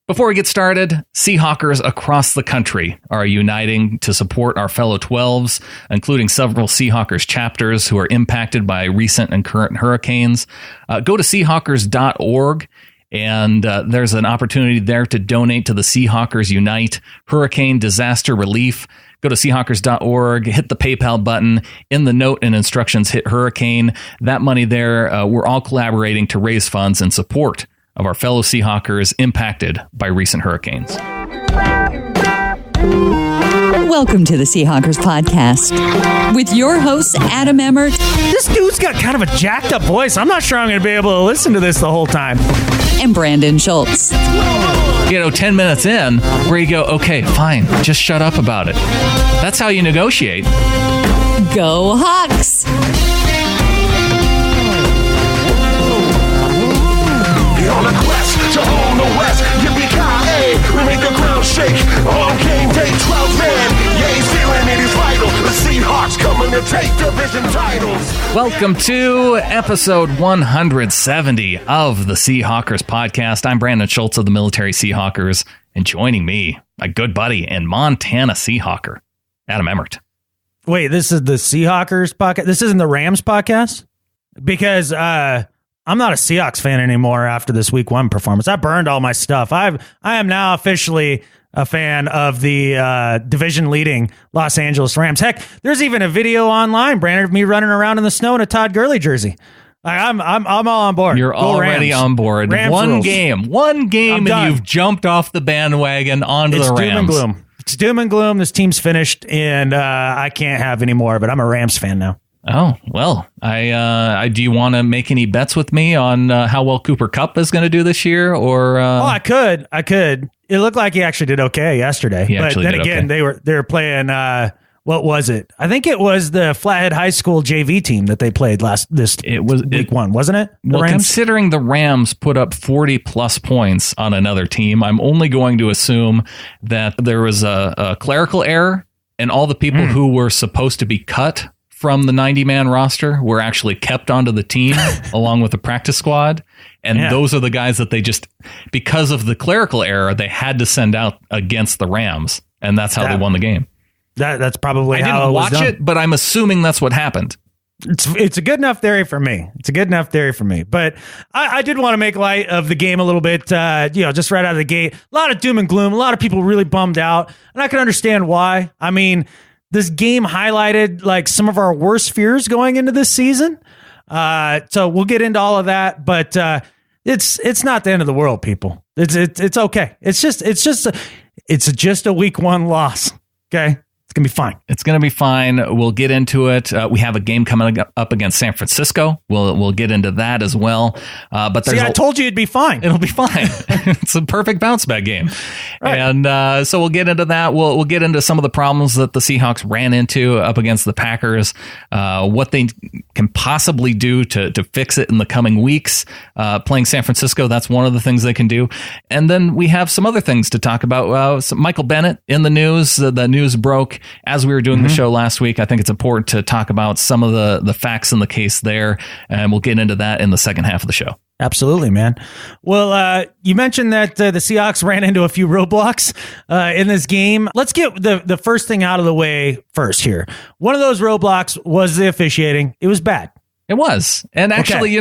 Before we get started, Seahawkers across the country are uniting to support our fellow 12s, including several Seahawkers chapters who are impacted by recent and current hurricanes. Go to Seahawkers.org, and there's an opportunity there to donate to the Seahawkers Unite Hurricane Disaster Relief. Go to Seahawkers.org, hit the PayPal button. In the note and instructions, hit Hurricane. That money there, we're all collaborating to raise funds in support of our fellow Seahawkers impacted by recent hurricanes. Welcome to the Seahawkers podcast with your hosts, Adam Emmert. This dude's got kind of a jacked up voice. I'm not sure I'm going to be able to listen to this the whole time. And Brandon Schultz. 10 minutes in, where you go, okay, fine, just shut up about it. That's how you negotiate. Go Hawks! On a quest to own the West, yippee-ki-yay, we make the ground shake. On game day, 12 men, yay, feeling it is vital. The Seahawks coming to take division titles. Welcome to episode 170 of the Seahawkers podcast. I'm Brandon Schultz of the Military Seahawkers, and joining me, my good buddy and Montana Seahawker, Adam Emmert. Wait, this is the Seahawkers podcast? This isn't the Rams podcast? Because, I'm not a Seahawks fan anymore after this week 1 performance. I burned all my stuff. I am now officially a fan of the division leading Los Angeles Rams. Heck, there's even a video online, Brandon, of me running around in the snow in a Todd Gurley jersey. I'm all on board. You're Go already Rams. on board. Rams one rules. game, and you've jumped off the bandwagon onto the Rams. Doom and gloom. It's doom and gloom. This team's finished, and I can't have any more. But I'm a Rams fan now. Oh, well, I do you want to make any bets with me on how well Cooper Kupp is going to do this year? Or I could. It looked like he actually did okay yesterday. But then again, they were playing, what was it? I think it was the Flathead High School JV team that they played week 1, wasn't it? Well, considering the Rams put up 40-plus points on another team, I'm only going to assume that there was a clerical error, and all the people who were supposed to be cut from the 90-man roster were actually kept onto the team along with the practice squad. And those are the guys that they just, because of the clerical error, they had to send out against the Rams. And that's how they won the game. That's probably how I didn't watch it, but I'm assuming that's what happened. It's a good enough theory for me. But I did want to make light of the game a little bit, just right out of the gate. A lot of doom and gloom. A lot of people really bummed out. And I can understand why. I mean, this game highlighted like some of our worst fears going into this season. So we'll get into all of that, but it's not the end of the world, people. It's okay. It's just a week 1 loss. Okay. It's going to be fine. It's going to be fine. We'll get into it. We have a game coming up against San Francisco. We'll get into that as well. But I told you it'd be fine. It'll be fine. It's a perfect bounce back game. Right. And so we'll get into that. We'll get into some of the problems that the Seahawks ran into up against the Packers, what they can possibly do to fix it in the coming weeks. Playing San Francisco, that's one of the things they can do. And then we have some other things to talk about. Michael Bennett in the news. The news broke as we were doing the show last week. I think it's important to talk about some of the facts in the case there, and we'll get into that in the second half of the show. Absolutely, man. Well, you mentioned that the Seahawks ran into a few roadblocks in this game. Let's get the first thing out of the way first here. One of those roadblocks was the officiating. It was bad. It was. And actually,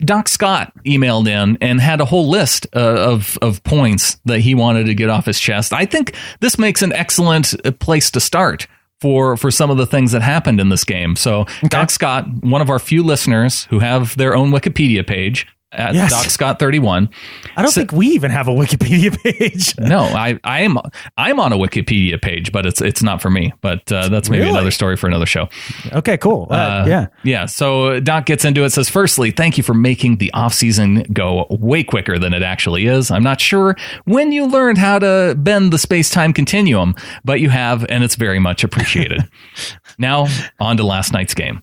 Doc Scott emailed in and had a whole list of points that he wanted to get off his chest. I think this makes an excellent place to start for some of the things that happened in this game. So Doc Scott, one of our few listeners who have their own Wikipedia page, at Doc Scott 31. I don't think we even have a Wikipedia page. No, I'm on a Wikipedia page, but it's not for me. But that's maybe another story for another show. Okay, cool. Yeah. So Doc gets into it. Says, firstly, thank you for making the off season go way quicker than it actually is. I'm not sure when you learned how to bend the space-time continuum, but you have, and it's very much appreciated. Now on to last night's game.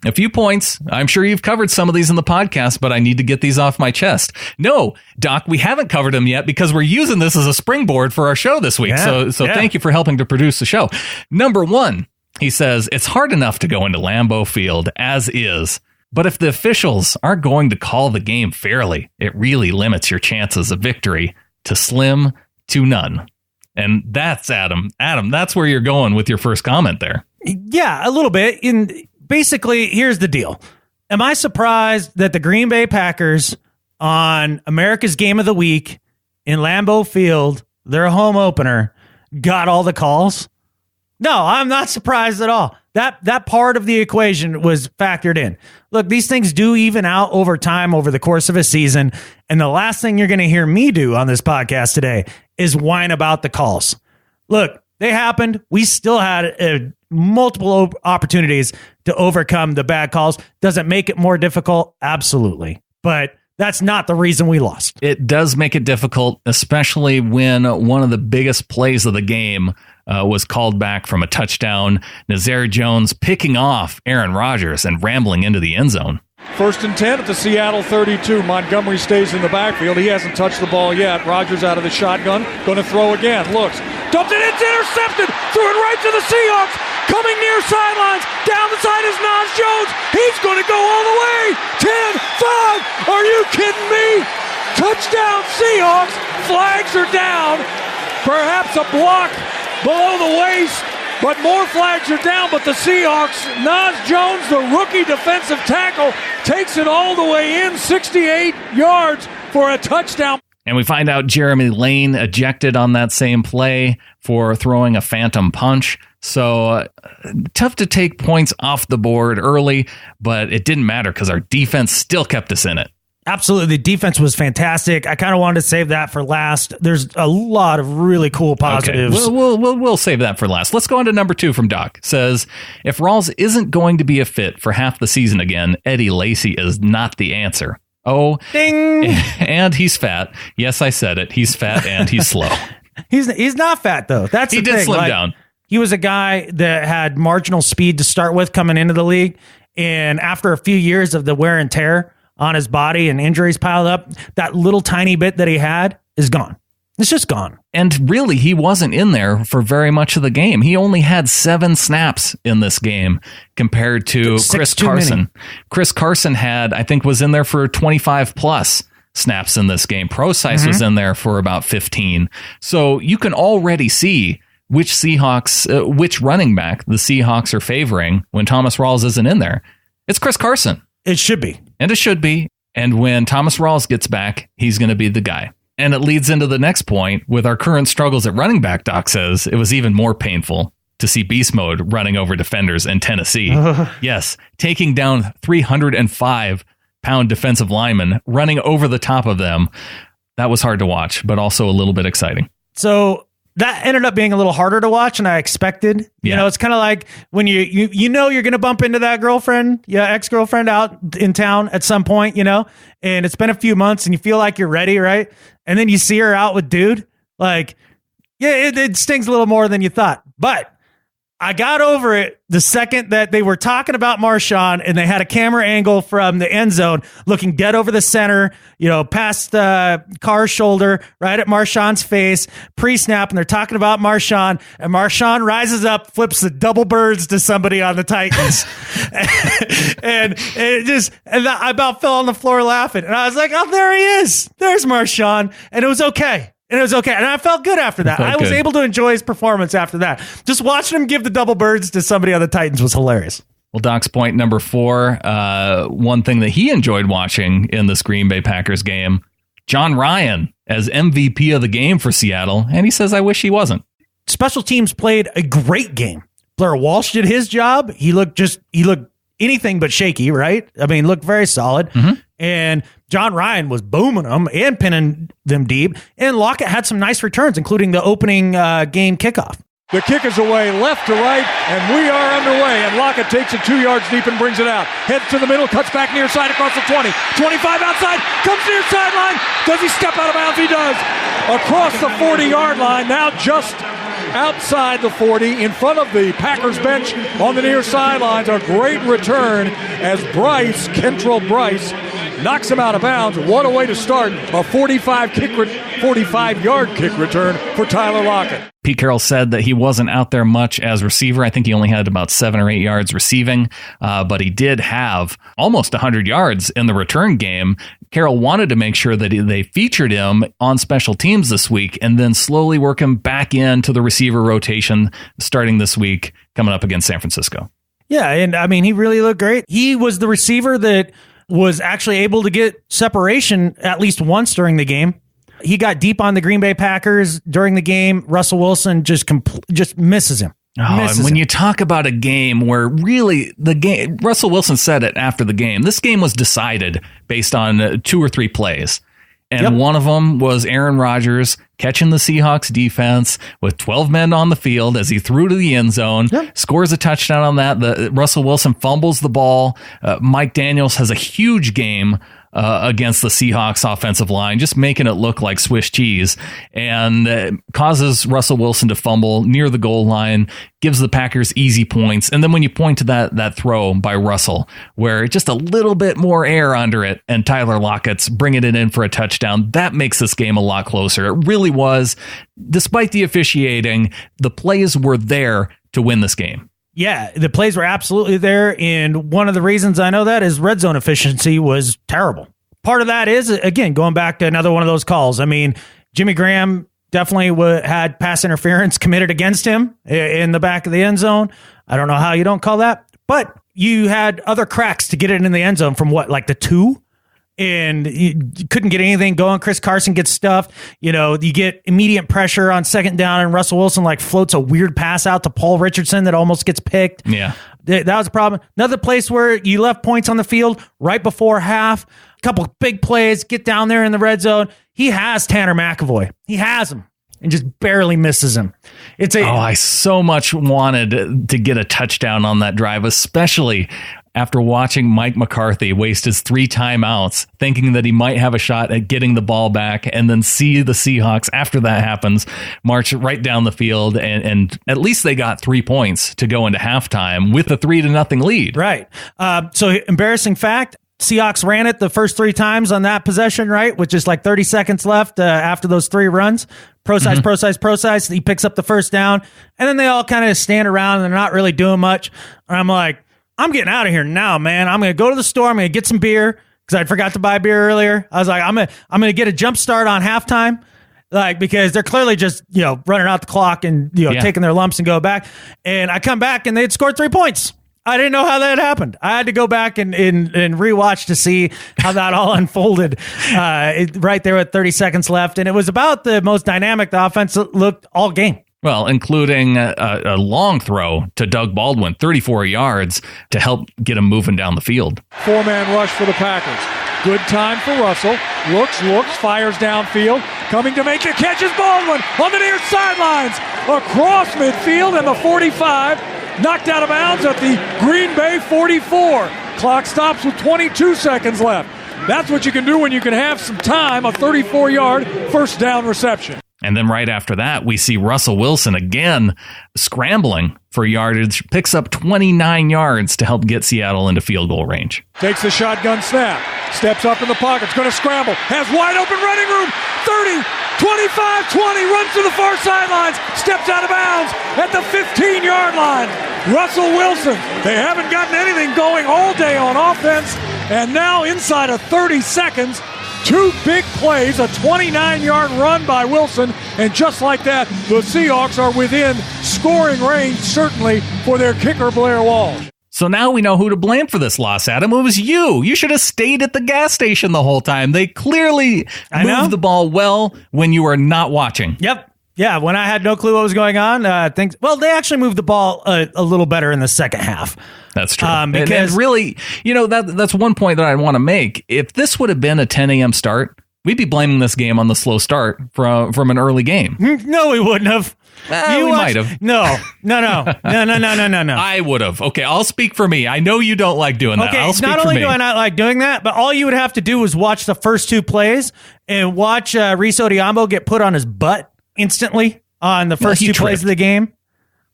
A few points. I'm sure you've covered some of these in the podcast, but I need to get these off my chest. No, Doc, we haven't covered them yet because we're using this as a springboard for our show this week. So thank you for helping to produce the show. Number one, he says, it's hard enough to go into Lambeau Field as is, but if the officials aren't going to call the game fairly, it really limits your chances of victory. to slim to none. And that's Adam. Adam, that's where you're going with your first comment there. Yeah, a little bit. Basically, here's the deal. Am I surprised that the Green Bay Packers on America's Game of the Week in Lambeau Field, their home opener, got all the calls? No, I'm not surprised at all. That part of the equation was factored in. Look, these things do even out over time, over the course of a season. And the last thing you're going to hear me do on this podcast today is whine about the calls. Look, they happened. We still had multiple opportunities to overcome the bad calls. Does it make it more difficult? Absolutely. But that's not the reason we lost. It does make it difficult, especially when one of the biggest plays of the game was called back from a touchdown. Naz Jones picking off Aaron Rodgers and rambling into the end zone. 1st and 10 at the Seattle 32. Montgomery stays in the backfield. He hasn't touched the ball yet. Rodgers out of the shotgun. Going to throw again. Looks. Dumped it. It's intercepted. Threw it right to the Seahawks. Coming near sidelines. Down the side is Naz Jones. He's going to go all the way. 10-5. Are you kidding me? Touchdown Seahawks. Flags are down. Perhaps a block below the waist. But more flags are down, but the Seahawks, Naz Jones, the rookie defensive tackle, takes it all the way in, 68 yards for a touchdown. And we find out Jeremy Lane ejected on that same play for throwing a phantom punch. So tough to take points off the board early, but it didn't matter because our defense still kept us in it. Absolutely. The defense was fantastic. I kind of wanted to save that for last. There's a lot of really cool positives. Okay. We'll save that for last. Let's go on to number 2 from Doc. Says, if Rawls isn't going to be a fit for half the season again, Eddie Lacy is not the answer. Oh, ding. And he's fat. Yes, I said it. He's fat and he's slow. He's not fat, though. That's he the did thing. slim down. He was a guy that had marginal speed to start with coming into the league. And after a few years of the wear and tear on his body and injuries piled up, that little tiny bit that he had is gone. It's just gone. And really, he wasn't in there for very much of the game. He only had 7 snaps in this game compared to Chris Carson. Chris Carson was in there for 25 plus snaps in this game. Procise was in there for about 15. So you can already see which running back the Seahawks are favoring when Thomas Rawls isn't in there. It's Chris Carson. It should be. And it should be. And when Thomas Rawls gets back, he's going to be the guy. And it leads into the next point. With our current struggles at running back, Doc says, it was even more painful to see beast mode running over defenders in Tennessee. Yes, taking down 305-pound defensive linemen, running over the top of them. That was hard to watch, but also a little bit exciting. So that ended up being a little harder to watch than I expected. You know, it's kind of like when you know you're going to bump into that girlfriend, ex-girlfriend out in town at some point, and it's been a few months and you feel like you're ready, right? And then you see her out with dude. Like, it stings a little more than you thought. But I got over it the second that they were talking about Marshawn and they had a camera angle from the end zone looking dead over the center, past Carr's shoulder, right at Marshawn's face, pre-snap, and they're talking about Marshawn, and Marshawn rises up, flips the double birds to somebody on the Titans. and I about fell on the floor laughing. And I was like, oh, there he is. There's Marshawn. And it was okay. And I felt good after that. I was able to enjoy his performance after that. Just watching him give the double birds to somebody on the Titans was hilarious. Well, Doc's point number 4, one thing that he enjoyed watching in this Green Bay Packers game, John Ryan as MVP of the game for Seattle. And he says, I wish he wasn't. Special teams played a great game. Blair Walsh did his job. He looked anything but shaky, right? I mean, looked very solid. Mm-hmm. And John Ryan was booming them and pinning them deep. And Lockett had some nice returns, including the opening game kickoff. The kick is away, left to right, and we are underway. And Lockett takes it 2 yards deep and brings it out. Heads to the middle, cuts back near side across the 20. 25 outside, comes near sideline. Does he step out of bounds? He does. Across the 40-yard line, now just outside the 40, in front of the Packers bench on the near sidelines. A great return as Kentrell Bryce knocks him out of bounds. What a way to start a 45-yard kick return for Tyler Lockett. Pete Carroll said that he wasn't out there much as receiver. I think he only had about 7 or 8 yards receiving, but he did have almost 100 yards in the return game. Carroll wanted to make sure that they featured him on special teams this week and then slowly work him back into the receiver rotation starting this week coming up against San Francisco. Yeah, and I mean, he really looked great. He was the receiver that was actually able to get separation at least once during the game. He got deep on the Green Bay Packers during the game. Russell Wilson just misses him. And when you talk about a game where really the game, Russell Wilson said it after the game, this game was decided based on 2 or 3 plays. And one of them was Aaron Rodgers catching the Seahawks defense with 12 men on the field as he threw to the end zone, scores a touchdown on that. Russell Wilson fumbles the ball. Mike Daniels has a huge game against the Seahawks offensive line, just making it look like Swiss cheese, and causes Russell Wilson to fumble near the goal line, gives the Packers easy points. And then when you point to that throw by Russell, where just a little bit more air under it and Tyler Lockett's bringing it in for a touchdown, that makes this game a lot closer. It really was. Despite the officiating, the plays were there to win this game. Yeah, the plays were absolutely there, and one of the reasons I know that is red zone efficiency was terrible. Part of that is, again, going back to another one of those calls. I mean, Jimmy Graham definitely had pass interference committed against him in the back of the end zone. I don't know how you don't call that, but you had other cracks to get it in the end zone from the 2? And you couldn't get anything going. Chris Carson gets stuffed. You get immediate pressure on second down, and Russell Wilson floats a weird pass out to Paul Richardson that almost gets picked. Yeah. That was a problem. Another place where you left points on the field right before half. A couple of big plays, get down there in the red zone. He has Tanner McAvoy. He has him and just barely misses him. I so much wanted to get a touchdown on that drive, especially after watching Mike McCarthy waste his 3 timeouts, thinking that he might have a shot at getting the ball back, and then see the Seahawks, after that happens, march right down the field, and at least they got 3 points to go into halftime with a 3-0 lead. Right. So embarrassing fact, Seahawks ran it the first 3 times on that possession, right? With just 30 seconds left after those 3 runs. Pro size. He picks up the first down, and then they all kind of stand around and they're not really doing much. And I'm like, I'm getting out of here now, man. I'm going to go to the store. I'm going to get some beer because I forgot to buy beer earlier. I was like, I'm going to get a jump start on halftime, because they're clearly just, running out the clock and, taking their lumps and go back. And I come back and they had scored 3 points. I didn't know how that happened. I had to go back and rewatch to see how that all unfolded right there with 30 seconds left. And it was about the most dynamic the offense looked all game. Well, including a long throw to Doug Baldwin, 34 yards, to help get him moving down the field. 4-man rush for the Packers. Good time for Russell. Looks, fires downfield. Coming to make the catch is Baldwin on the near sidelines. Across midfield and the 45. Knocked out of bounds at the Green Bay 44. Clock stops with 22 seconds left. That's what you can do when you can have some time, a 34-yard first down reception. And then right after that, we see Russell Wilson again scrambling for yardage, picks up 29 yards to help get Seattle into field goal range. Takes the shotgun snap, steps up in the pocket, going to scramble, has wide open running room, 30, 25, 20, runs to the far sidelines, steps out of bounds at the 15-yard line. Russell Wilson, they haven't gotten anything going all day on offense, and now inside of 30 seconds, 2 big plays, a 29-yard run by Wilson, and just like that, the Seahawks are within scoring range, certainly, for their kicker, Blair Walsh. So now we know who to blame for this loss, Adam. It was you. You should have stayed at the gas station the whole time. They clearly moved the ball well when you were not watching. Yep. Yeah, when I had no clue what was going on, they actually moved the ball a little better in the second half. That's true. Because really, that's one point that I want to make. If this would have been a 10 a.m. start, we'd be blaming this game on the slow start from an early game. No, we wouldn't have. We might have. No. I would have. Okay, I'll speak for me. I know you don't like doing that. Okay, I'll speak not for only me. do I not like doing that, but all you would have to do was watch the first 2 plays and watch Reese Odiambo get put on his butt instantly on the first 2 plays of the game.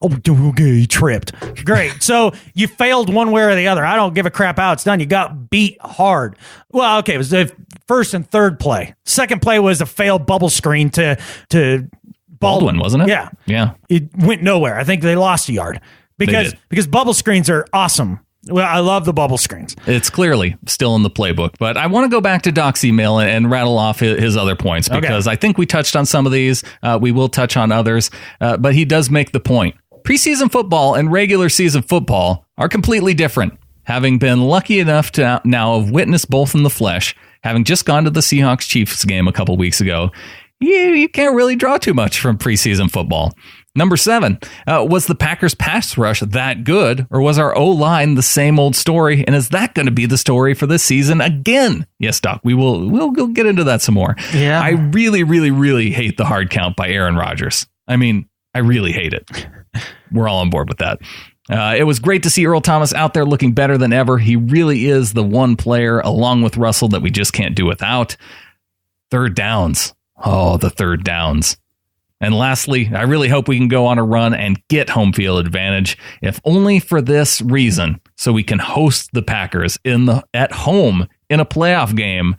Oh, okay, he tripped. Great. So you failed one way or the other. I don't give a crap how it's done. You got beat hard. Well, okay, it was the first and third play. Second play was a failed bubble screen to Baldwin, wasn't it? Yeah. It went nowhere. I think they lost a yard because bubble screens are awesome. Well, I love the bubble screens. It's clearly still in the playbook, but I want to go back to Doc's email and rattle off his other points because I think we touched on some of these. We will touch on others, but he does make the point. Preseason football and regular season football are completely different. Having been lucky enough to now have witnessed both in the flesh, having just gone to the Seahawks-Chiefs game a couple weeks ago, you can't really draw too much from preseason football. Number 7, was the Packers pass rush that good, or was our O-line the same old story? And is that going to be the story for this season again? Yes, Doc, we'll get into that some more. Yeah. I really, really, really hate the hard count by Aaron Rodgers. I mean, I really hate it. We're all on board with that. It was great to see Earl Thomas out there looking better than ever. He really is the one player, along with Russell, that we just can't do without. Third downs. Oh, the third downs. And lastly, I really hope we can go on a run and get home field advantage, if only for this reason, so we can host the Packers at home in a playoff game.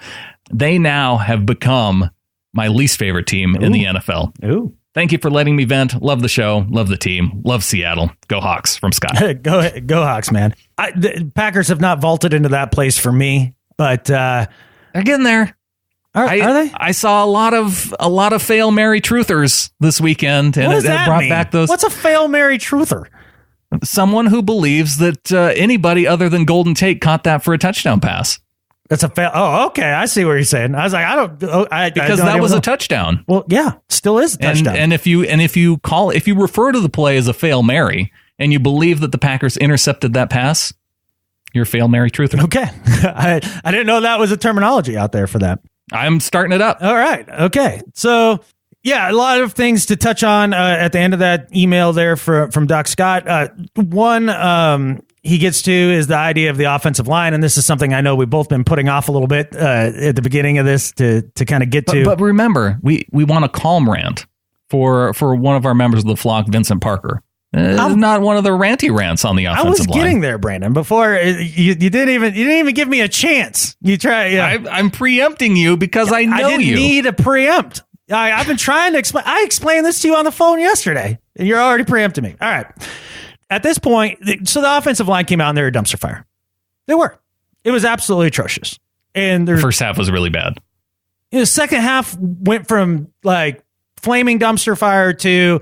They now have become my least favorite team in the NFL. Ooh. Thank you for letting me vent. Love the show. Love the team. Love Seattle. Go Hawks from Scott. Go Hawks, man. The Packers have not vaulted into that place for me, but they're getting there. Are they? I saw a lot of fail Mary truthers this weekend, and what does that brought mean? back those. What's a fail Mary truther? Someone who believes that anybody other than Golden Tate caught that for a touchdown pass. That's a fail. Oh, okay. I see what you're saying. I was like, because that was a touchdown. Well, yeah, still is a touchdown. And if you refer to the play as a fail Mary and you believe that the Packers intercepted that pass, you're a fail Mary truther. Okay. I didn't know that was a terminology out there for that. I'm starting it up. All right. Okay. So, yeah, a lot of things to touch on at the end of that email there from Doc Scott. One he gets to is the idea of the offensive line, and this is something I know we've both been putting off a little bit at the beginning of this to kind of get to. But remember, we want a calm rant for one of our members of the flock, Vincent Parker. Not one of the ranty rants on the offensive line. I was getting there, Brandon. Before you didn't even give me a chance. You try. Yeah. I'm preempting you because I know you. I didn't need a preempt. I've been trying to explain. I explained this to you on the phone yesterday, and you're already preempting me. All right. At this point, so the offensive line came out and they were a dumpster fire. They were. It was absolutely atrocious. And the first half was really bad. The second half went from like flaming dumpster fire to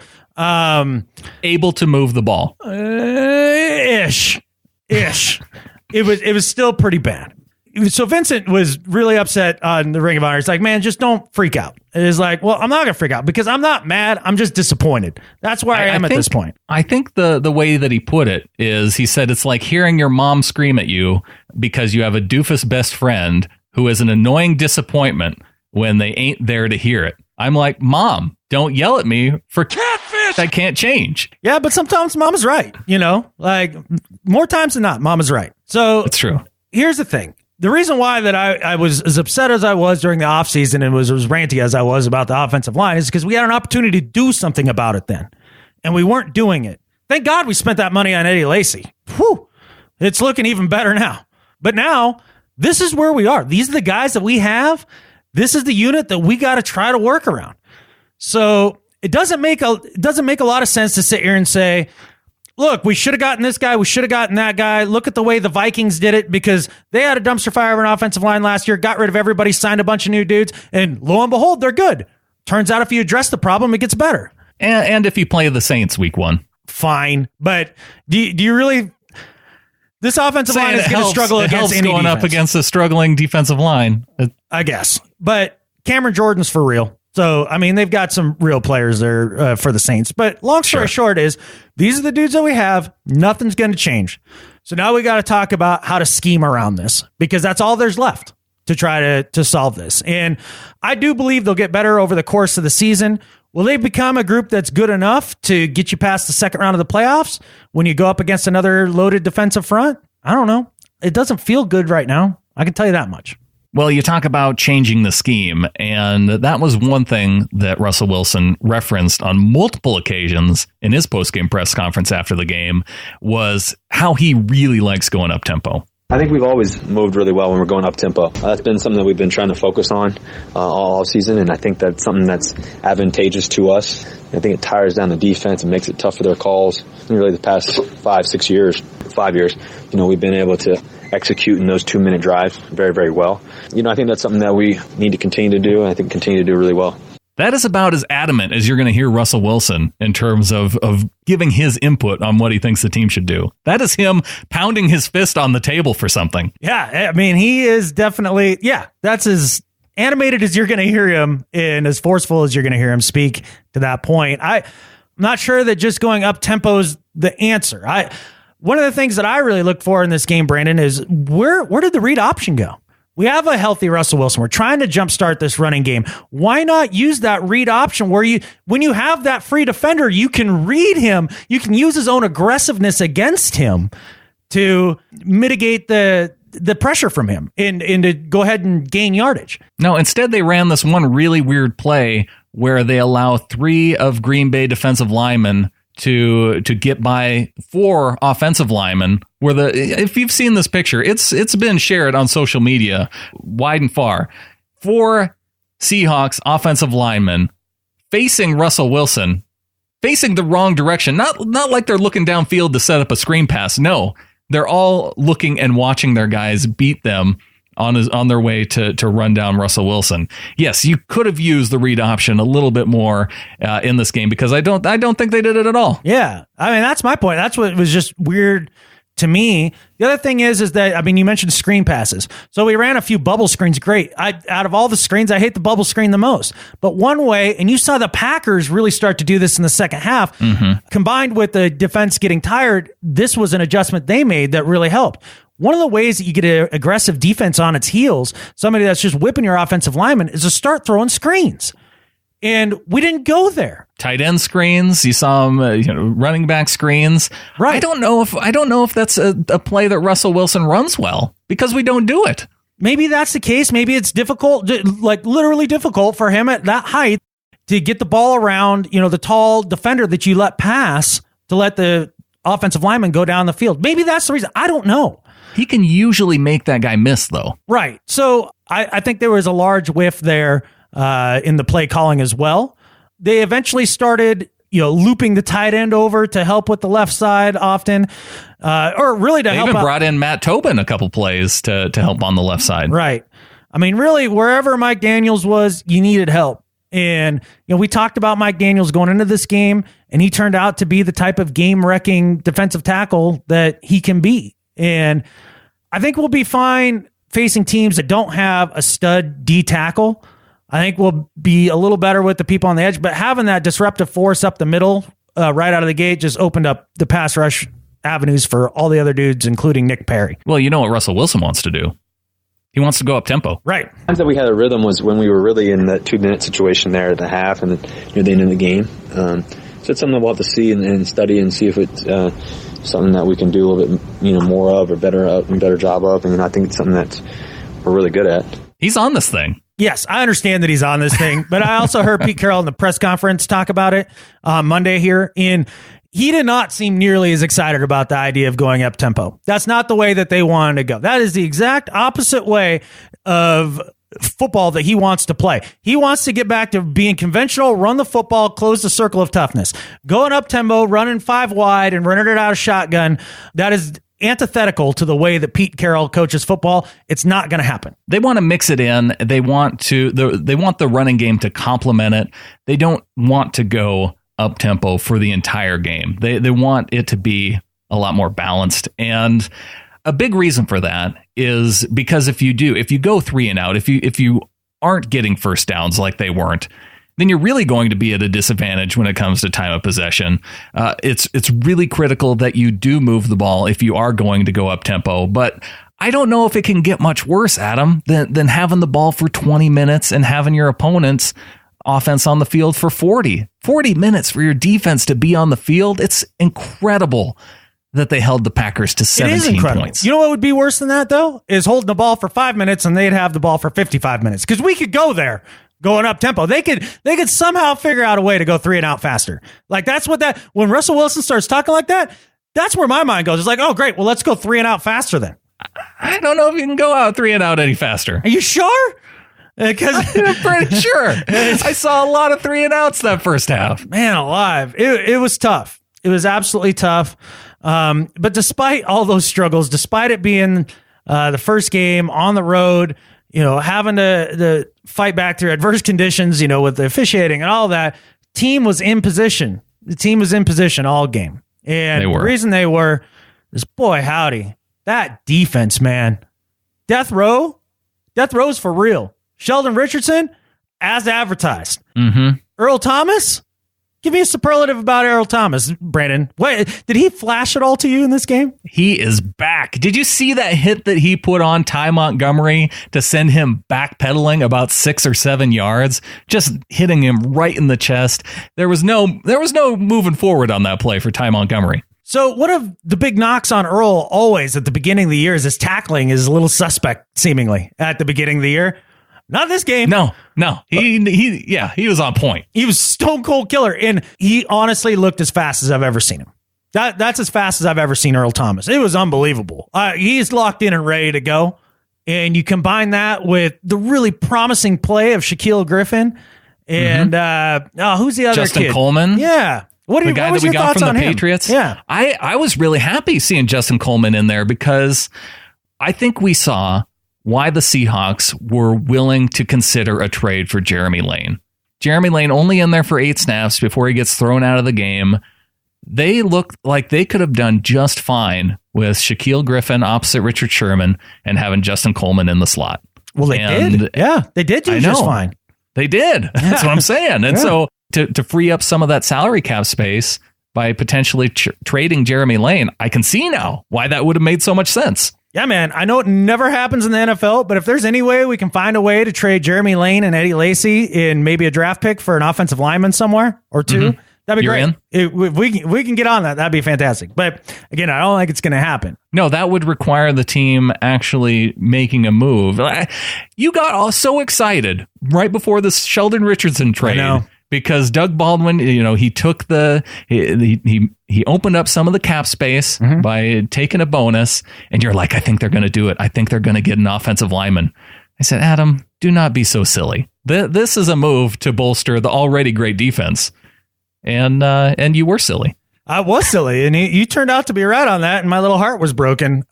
able to move the ball. Ish. It was still pretty bad. So Vincent was really upset on the Ring of Honor. It's like, man, just don't freak out. It's like, well, I'm not going to freak out because I'm not mad. I'm just disappointed. That's where I am at this point. I think the way that he put it is he said it's like hearing your mom scream at you because you have a doofus best friend who is an annoying disappointment when they ain't there to hear it. I'm like, Mom, don't yell at me for catfish. I can't change. Yeah, but sometimes Mom is right. You know, like more times than not, Mom is right. So it's true. Here's the thing. The reason why that I was as upset as I was during the offseason and was as ranty as I was about the offensive line is because we had an opportunity to do something about it then, and we weren't doing it. Thank God we spent that money on Eddie Lacy. Whew, it's looking even better now. But now, this is where we are. These are the guys that we have. This is the unit that we got to try to work around. So it doesn't make a lot of sense to sit here and say, look, we should have gotten this guy. We should have gotten that guy. Look at the way the Vikings did it because they had a dumpster fire of an offensive line last year, got rid of everybody, signed a bunch of new dudes, and lo and behold, they're good. Turns out if you address the problem, it gets better. And if you play the Saints week 1. Fine. But do you really... This offensive line is going to struggle against any going defense. Up against a struggling defensive line. I guess. But Cameron Jordan's for real. So, I mean, they've got some real players there for the Saints. But long story short is, these are the dudes that we have. Nothing's going to change. So now we got to talk about how to scheme around this, because that's all there's left to try to solve this. And I do believe they'll get better over the course of the season. Will they become a group that's good enough to get you past the second round of the playoffs when you go up against another loaded defensive front? I don't know. It doesn't feel good right now. I can tell you that much. Well, you talk about changing the scheme, and that was one thing that Russell Wilson referenced on multiple occasions in his post-game press conference after the game, was how he really likes going up-tempo. I think we've always moved really well when we're going up-tempo. That's been something that we've been trying to focus on all season, and I think that's something that's advantageous to us. I think it tires down the defense and makes it tough for their calls. Really, the past 5-6 years, 5 years, we've been able to execute in those 2-minute drives very, very well. I think that's something that we need to continue to do, and I think continue to do really well. That is about as adamant as you're going to hear Russell Wilson in terms of giving his input on what he thinks the team should do. That is him pounding his fist on the table for something. Yeah, I mean, he is definitely, that's as animated as you're going to hear him and as forceful as you're going to hear him speak to that point. I'm not sure that just going up tempo is the answer. One of the things that I really look for in this game, Brandon, is where did the read option go? We have a healthy Russell Wilson. We're trying to jumpstart this running game. Why not use that read option where when you have that free defender, you can read him. You can use his own aggressiveness against him to mitigate the pressure from him and to go ahead and gain yardage. No, instead they ran this one really weird play where they allow 3 of Green Bay defensive linemen to get by 4 offensive linemen, where if you've seen this picture, it's been shared on social media wide and far. 4 Seahawks offensive linemen facing Russell Wilson, facing the wrong direction. Not like they're looking downfield to set up a screen pass. No, they're all looking and watching their guys beat them on their way to run down Russell Wilson. Yes, you could have used the read option a little bit more in this game, because I don't think they did it at all. Yeah, I mean, that's my point. That's what was just weird to me. The other thing is that, I mean, you mentioned screen passes. So we ran a few bubble screens. Great. Out of all the screens, I hate the bubble screen the most. But one way, and you saw the Packers really start to do this in the second half, combined with the defense getting tired, this was an adjustment they made that really helped. One of the ways that you get an aggressive defense on its heels, somebody that's just whipping your offensive lineman, is to start throwing screens. And we didn't go there. Tight end screens, you saw them, running back screens. Right. I don't know if that's a play that Russell Wilson runs well, because we don't do it. Maybe that's the case. Maybe it's difficult, like literally difficult for him at that height to get the ball around, the tall defender that you let pass to let the offensive lineman go down the field. Maybe that's the reason. I don't know. He can usually make that guy miss, though. Right. So I think there was a large whiff there in the play calling as well. They eventually started, looping the tight end over to help with the left side often, or really to help. They even brought in Matt Tobin a couple plays to help on the left side. Right. I mean, really, wherever Mike Daniels was, you needed help. And, we talked about Mike Daniels going into this game, and he turned out to be the type of game-wrecking defensive tackle that he can be. And I think we'll be fine facing teams that don't have a stud D tackle. I think we'll be a little better with the people on the edge, but having that disruptive force up the middle right out of the gate just opened up the pass rush avenues for all the other dudes, including Nick Perry. Well, you know what Russell Wilson wants to do? He wants to go up tempo. Right. The times that we had a rhythm was when we were really in that 2-minute situation there at the half and near the end of the game. So it's something we'll have to see and study and see if it's something that we can do a little bit, more of or better job of. And I think it's something that we're really good at. He's on this thing. Yes, I understand that he's on this thing, but I also heard Pete Carroll in the press conference talk about it on Monday here, and he did not seem nearly as excited about the idea of going up tempo. That's not the way that they wanted to go. That is the exact opposite way of football that he wants to play. He wants to get back to being conventional, run the football, close the circle of toughness. Going up tempo, running 5 wide and running it out of shotgun, that is antithetical to the way that Pete Carroll coaches football. It's not going to happen. They want to mix it in. They want the running game to complement it. They don't want to go up tempo for the entire game. They want it to be a lot more balanced. And a big reason for that is because if you go 3 and out, if you aren't getting first downs like they weren't, then you're really going to be at a disadvantage when it comes to time of possession. It's really critical that you do move the ball if you are going to go up tempo. But I don't know if it can get much worse, Adam, than having the ball for 20 minutes and having your opponent's offense on the field for 40 minutes for your defense to be on the field. It's incredible that they held the Packers to 17 points. You know what would be worse than that, though? Is holding the ball for 5 minutes and they'd have the ball for 55 minutes. Because we could go there going up tempo. They could somehow figure out a way to go 3 and out faster. Like that's what when Russell Wilson starts talking like that, that's where my mind goes. It's like, oh, great. Well, let's go 3 and out faster then. I don't know if you can go out 3 and out any faster. Are you sure? Because I'm pretty sure. I saw a lot of 3 and outs that first half. Man alive. It was tough. It was absolutely tough. But despite all those struggles, despite it being the first game on the road, having to fight back through adverse conditions, with the officiating and all that, team was in position. The team was in position all game. And the reason they were is, boy, howdy, that defense, man. Death row's for real. Sheldon Richardson, as advertised. Mm-hmm. Earl Thomas, give me a superlative about Earl Thomas, Brandon. What, did he flash at all to you in this game? He is back. Did you see that hit that he put on Ty Montgomery to send him backpedaling about 6 or 7 yards, just hitting him right in the chest? There was no moving forward on that play for Ty Montgomery. So one of the big knocks on Earl always at the beginning of the year is his tackling is a little suspect, seemingly, at the beginning of the year. Not this game. No. He was on point. He was stone cold killer, and he honestly looked as fast as I've ever seen him. That's as fast as I've ever seen Earl Thomas. It was unbelievable. He's locked in and ready to go, and you combine that with the really promising play of Shaquille Griffin, and who's the other Justin kid? Coleman. Yeah. What was your thoughts on the him? Patriots? Yeah. I was really happy seeing Justin Coleman in there because I think we saw why the Seahawks were willing to consider a trade for Jeremy Lane. Jeremy Lane only in there for 8 snaps before he gets thrown out of the game. They looked like they could have done just fine with Shaquille Griffin opposite Richard Sherman and having Justin Coleman in the slot. Well, they did. Yeah, they did do just fine. They did. That's what I'm saying. And so to free up some of that salary cap space by potentially trading Jeremy Lane, I can see now why that would have made so much sense. Yeah, man. I know it never happens in the NFL, but if there's any way we can find a way to trade Jeremy Lane and Eddie Lacy in maybe a draft pick for an offensive lineman somewhere or two, that'd be great. If we can get on that, that'd be fantastic. But again, I don't think it's going to happen. No, that would require the team actually making a move. You got all so excited right before this Sheldon Richardson trade. Because Doug Baldwin, he took he opened up some of the cap space by taking a bonus, and you're like, I think they're going to do it. I think they're going to get an offensive lineman. I said, Adam, do not be so silly. This is a move to bolster the already great defense, and you were silly. I was silly, and you turned out to be right on that, and my little heart was broken.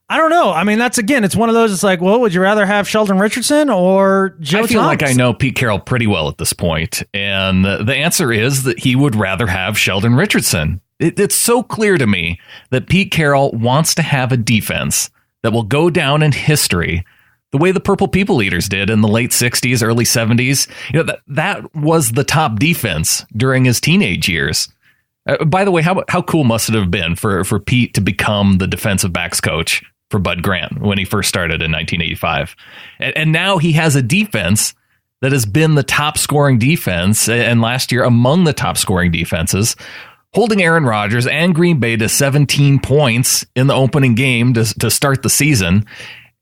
I don't know. I mean, it's one of those, it's like, well, would you rather have Sheldon Richardson or Joe Thomas? I feel like I know Pete Carroll pretty well at this point, and the answer is that he would rather have Sheldon Richardson. It's so clear to me that Pete Carroll wants to have a defense that will go down in history the way the Purple People Eaters did in the late 60s, early 70s. That was the top defense during his teenage years. By the way, how cool must it have been for Pete to become the defensive backs coach for Bud Grant when he first started in 1985. And now he has a defense that has been the top scoring defense, and last year among the top scoring defenses, holding Aaron Rodgers and Green Bay to 17 points in the opening game to start the season.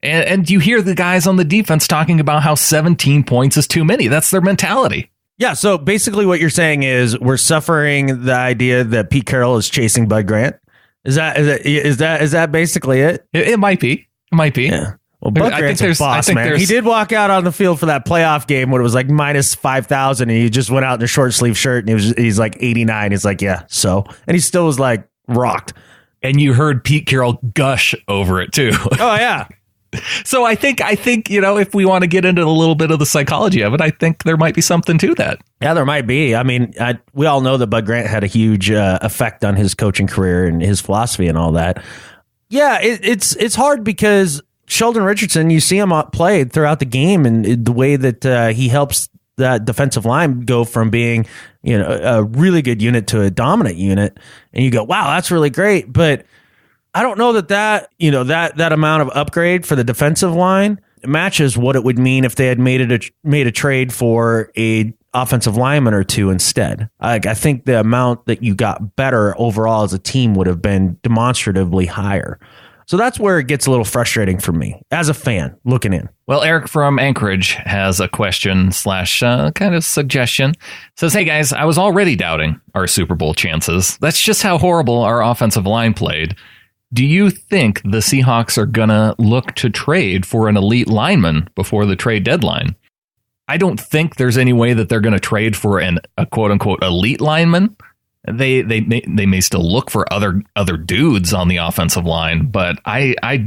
And you hear the guys on the defense talking about how 17 points is too many. That's their mentality. Yeah, so basically what you're saying is we're suffering the idea that Pete Carroll is chasing Bud Grant. Is that basically it? It might be. It might be. Yeah. Well, Bud Grant's a boss, man. He did walk out on the field for that playoff game when it was like minus 5,000, and he just went out in a short sleeve shirt, and he's like 89. He's like, yeah, so. And he still was like rocked. And you heard Pete Carroll gush over it too. Oh, yeah. So I think if we want to get into a little bit of the psychology of it, I think there might be something to that. Yeah, there might be. I mean, we all know that Bud Grant had a huge effect on his coaching career and his philosophy and all that. Yeah, it's hard because Sheldon Richardson, you see him play throughout the game, and the way that he helps that defensive line go from being a really good unit to a dominant unit, and you go, wow, that's really great, but I don't know that amount of upgrade for the defensive line matches what it would mean if they had made a trade for a offensive lineman or two instead. I think the amount that you got better overall as a team would have been demonstratively higher. So that's where it gets a little frustrating for me as a fan looking in. Well, Eric from Anchorage has a question / kind of suggestion. Says, hey guys, I was already doubting our Super Bowl chances. That's just how horrible our offensive line played. Do you think the Seahawks are going to look to trade for an elite lineman before the trade deadline? I don't think there's any way that they're going to trade for a quote unquote elite lineman. They may still look for other dudes on the offensive line, but I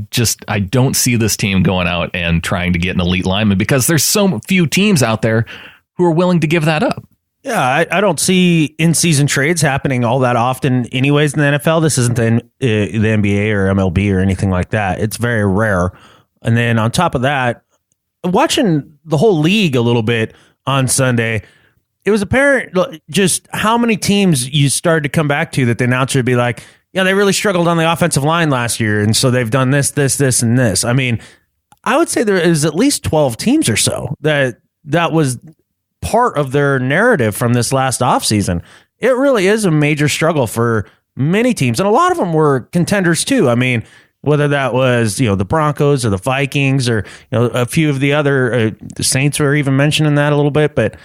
don't see this team going out and trying to get an elite lineman because there's so few teams out there who are willing to give that up. Yeah, I don't see in-season trades happening all that often anyways in the NFL. This isn't the NBA or MLB or anything like that. It's very rare. And then on top of that, watching the whole league a little bit on Sunday, it was apparent just how many teams you started to come back to that the announcer would be like, yeah, they really struggled on the offensive line last year, and so they've done this, and this. I mean, I would say there is at least 12 teams or so that was part of their narrative from this last offseason. It really is a major struggle for many teams, and a lot of them were contenders too. I mean, whether that was, the Broncos or the Vikings or, a few of the other the Saints were even mentioning that a little bit, but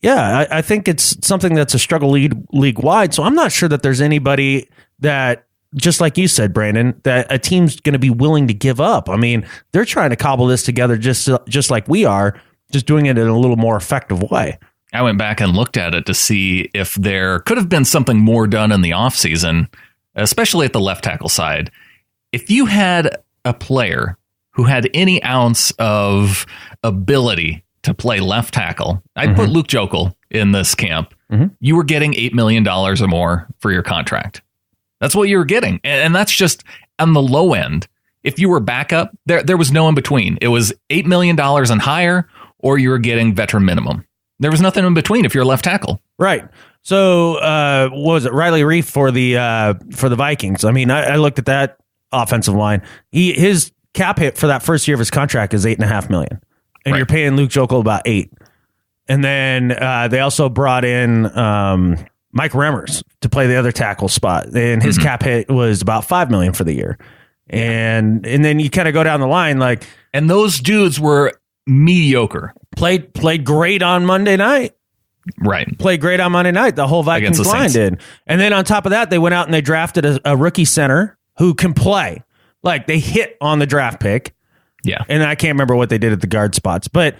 yeah, I think it's something that's a struggle league-wide. So I'm not sure that there's anybody that, just like you said, Brandon, that a team's going to be willing to give up. I mean, they're trying to cobble this together just like we are, just doing it in a little more effective way. I went back and looked at it to see if there could have been something more done in the offseason, especially at the left tackle side. If you had a player who had any ounce of ability to play left tackle, I'd put Luke Jokel in this camp. You were getting $8 million or more for your contract. That's what you were getting. And that's just on the low end. If you were backup, there was no in between. It was $8 million and higher, or you were getting veteran minimum. There was nothing in between if you're left tackle. Right. So what was it? Riley Reif for the Vikings. I mean, I looked at that offensive line. His cap hit for that first year of his contract is $8.5 million. And you're paying Luke Jokel about $8 million. And then they also brought in Mike Remmers to play the other tackle spot. And his cap hit was about $5 million for the year. And then you kind of go down the line and those dudes were mediocre. Played great on Monday night. Right. Played great on Monday night. The whole Vikings line did. And then on top of that, they went out and they drafted a rookie center who can play. Like, they hit on the draft pick. Yeah. And I can't remember what they did at the guard spots. But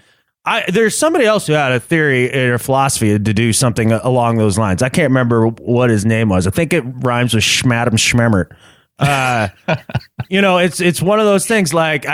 there's somebody else who had a theory or philosophy to do something along those lines. I can't remember what his name was. I think it rhymes with Schmadam Schmemmert. It's one of those things. Like,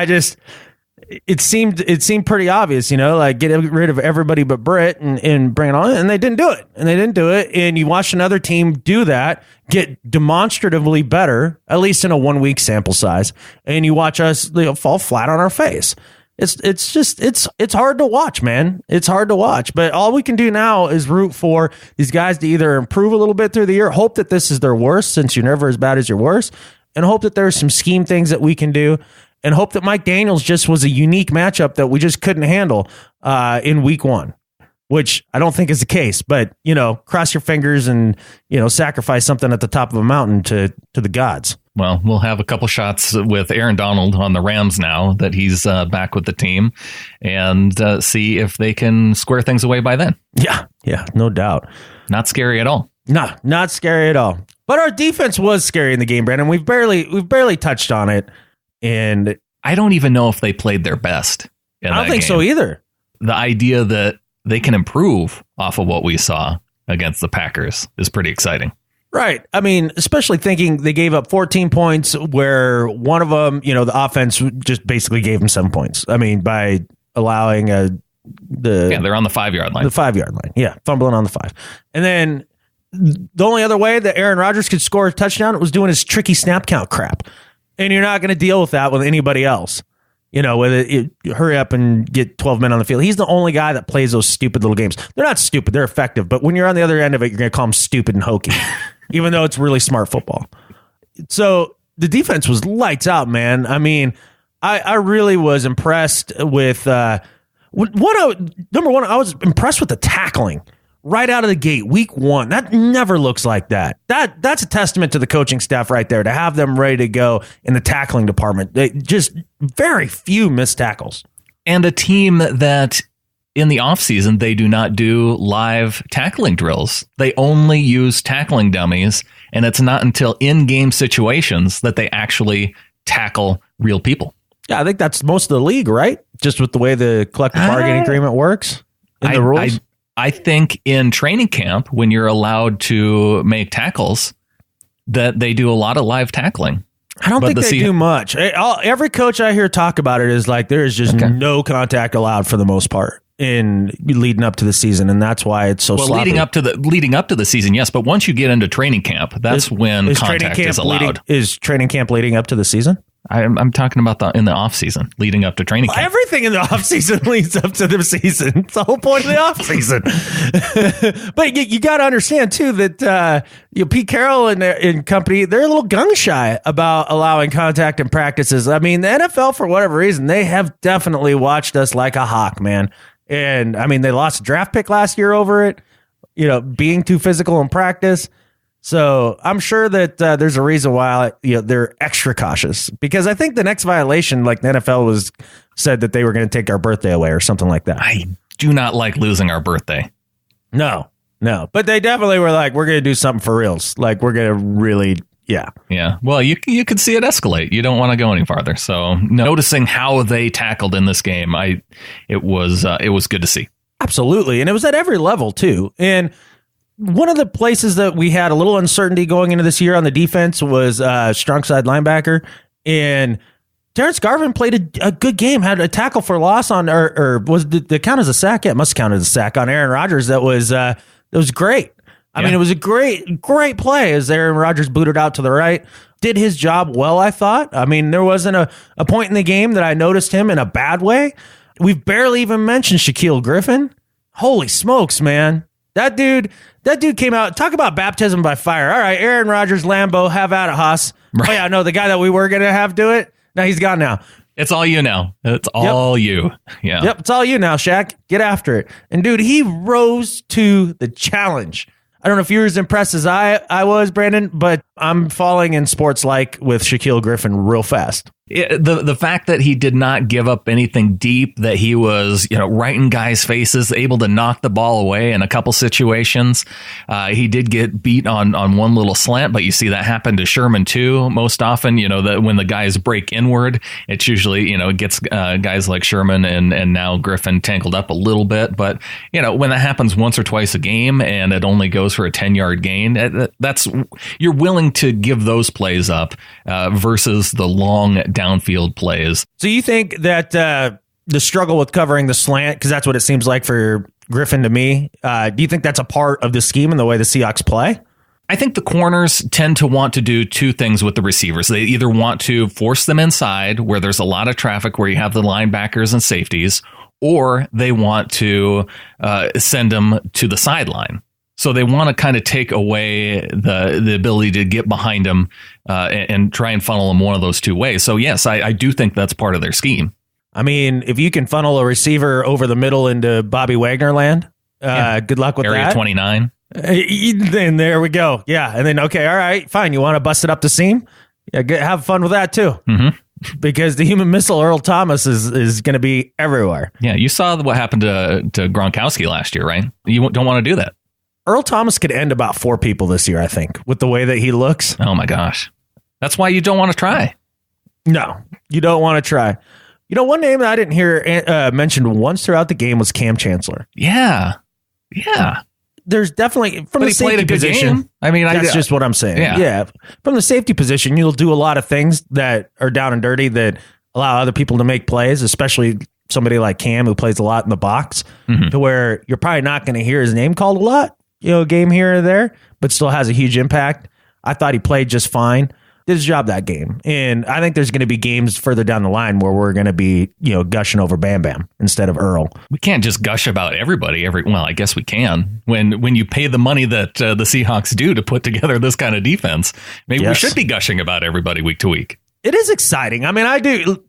it seemed pretty obvious, like get rid of everybody but Britt and bring it on. And they didn't do it. And you watch another team do that, get demonstratively better, at least in a 1 week sample size. And you watch us fall flat on our face. It's hard to watch, man. It's hard to watch. But all we can do now is root for these guys to either improve a little bit through the year, hope that this is their worst, since you're never as bad as your worst, and hope that there's some scheme things that we can do, and hope that Mike Daniels just was a unique matchup that we just couldn't handle in week 1, which I don't think is the case. But, cross your fingers and, sacrifice something at the top of a mountain to the gods. Well, we'll have a couple shots with Aaron Donald on the Rams now that he's back with the team, and see if they can square things away by then. Yeah, no doubt. Not scary at all. No, not scary at all. But our defense was scary in the game, Brandon. We've barely touched on it. And I don't even know if they played their best. I don't think so either. The idea that they can improve off of what we saw against the Packers is pretty exciting. Right. I mean, especially thinking they gave up 14 points where one of them, the offense just basically gave them 7 points. I mean, by allowing they're on the 5-yard line. The 5-yard line. Yeah. Fumbling on the 5. And then the only other way that Aaron Rodgers could score a touchdown was doing his tricky snap count crap. And you're not going to deal with that with anybody else. Hurry up and get 12 men on the field. He's the only guy that plays those stupid little games. They're not stupid. They're effective. But when you're on the other end of it, you're going to call them stupid and hokey, even though it's really smart football. So the defense was lights out, man. I mean, I really was impressed with number one, I was impressed with the tackling. Right out of the gate, week 1. That never looks like that. That's a testament to the coaching staff right there, to have them ready to go in the tackling department. They just very few missed tackles. And a team that in the offseason, they do not do live tackling drills. They only use tackling dummies. And it's not until in-game situations that they actually tackle real people. Yeah, I think that's most of the league, right? Just with the way the collective bargaining agreement works in the rules. I think in training camp, when you're allowed to make tackles, that they do a lot of live tackling. I don't think they do much. Every coach I hear talk about it is like there is just no contact allowed for the most part in leading up to the season, and that's why it's so sloppy. leading up to the season, yes, but once you get into training camp, that's when contact is allowed. Is training camp leading up to the season? I'm talking about in the off season, leading up to training camp. Everything in the off season leads up to the season. It's the whole point of the off season. But you got to understand too that Pete Carroll and company, they're a little gun shy about allowing contact in practices. I mean, the NFL, for whatever reason, they have definitely watched us like a hawk, man. And I mean, they lost a draft pick last year over it. Being too physical in practice. So I'm sure that there's a reason why they're extra cautious, because I think the next violation, like the NFL said that they were going to take our birthday away or something like that. I do not like losing our birthday. No, but they definitely were like, we're going to do something for reals. Like we're going to really, yeah. Well, you could see it escalate. You don't want to go any farther. So noticing how they tackled in this game, it was good to see. Absolutely, and it was at every level too, and. One of the places that we had a little uncertainty going into this year on the defense was strong side linebacker, and Terrence Garvin played a good game, had a tackle for loss on, or was the count as a sack? Yeah, it must count as a sack on Aaron Rodgers. That was great. I mean, it was a great play as Aaron Rodgers booted out to the right. Did his job well, I thought. I mean, there wasn't a point in the game that I noticed him in a bad way. We've barely even mentioned Shaquille Griffin. Holy smokes, man. That dude came out. Talk about baptism by fire. All right, Aaron Rodgers, Lambeau, have at it, Haas. Right. Oh, yeah, no, the guy that we were going to have do it, no, he's gone now. It's all you now. It's all you. Yeah. Yep, it's all you now, Shaq. Get after it. And, dude, he rose to the challenge. I don't know if you were as impressed as I was, Brandon, but I'm falling in sports like with Shaquille Griffin real fast. The fact that he did not give up anything deep, that he was right in guys' faces, able to knock the ball away in a couple situations. He did get beat on one little slant, but you see that happen to Sherman too. Most often, that when the guys break inward, it's usually it gets guys like Sherman and now Griffin tangled up a little bit. But when that happens once or twice a game and it only goes for a 10-yard gain, that's you're willing to give those plays up versus the long downfield plays. So you think that the struggle with covering the slant, because that's what it seems like for Griffin to me, do you think that's a part of the scheme and the way the Seahawks play? I think the corners tend to want to do two things with the receivers. They either want to force them inside where there's a lot of traffic where you have the linebackers and safeties, or they want to send them to the sideline. So they want to kind of take away the ability to get behind them and try and funnel them one of those two ways. So, yes, I do think that's part of their scheme. I mean, if you can funnel a receiver over the middle into Bobby Wagner land, good luck with Area that. 29. Then there we go. Yeah. And then, okay, all right, fine. You want to bust it up the seam? Yeah, have fun with that, too. Mm-hmm. Because the human missile, Earl Thomas, is going to be everywhere. Yeah, you saw what happened to Gronkowski last year, right? You don't want to do that. Earl Thomas could end about 4 people this year, I think, with the way that he looks. Oh, my gosh. That's why you don't want to try. No, you don't want to try. One name that I didn't hear mentioned once throughout the game was Cam Chancellor. Yeah. There's definitely, from the safety position, I mean, that's just what I'm saying. Yeah. From the safety position, you'll do a lot of things that are down and dirty that allow other people to make plays, especially somebody like Cam who plays a lot in the box, to where you're probably not going to hear his name called a lot. Game here or there, but still has a huge impact. I thought he played just fine. Did his job that game. And I think there's going to be games further down the line where we're going to be, gushing over Bam Bam instead of Earl. We can't just gush about everybody. Well, I guess we can. When you pay the money that the Seahawks do to put together this kind of defense, maybe we should be gushing about everybody week to week. It is exciting. I mean, I do.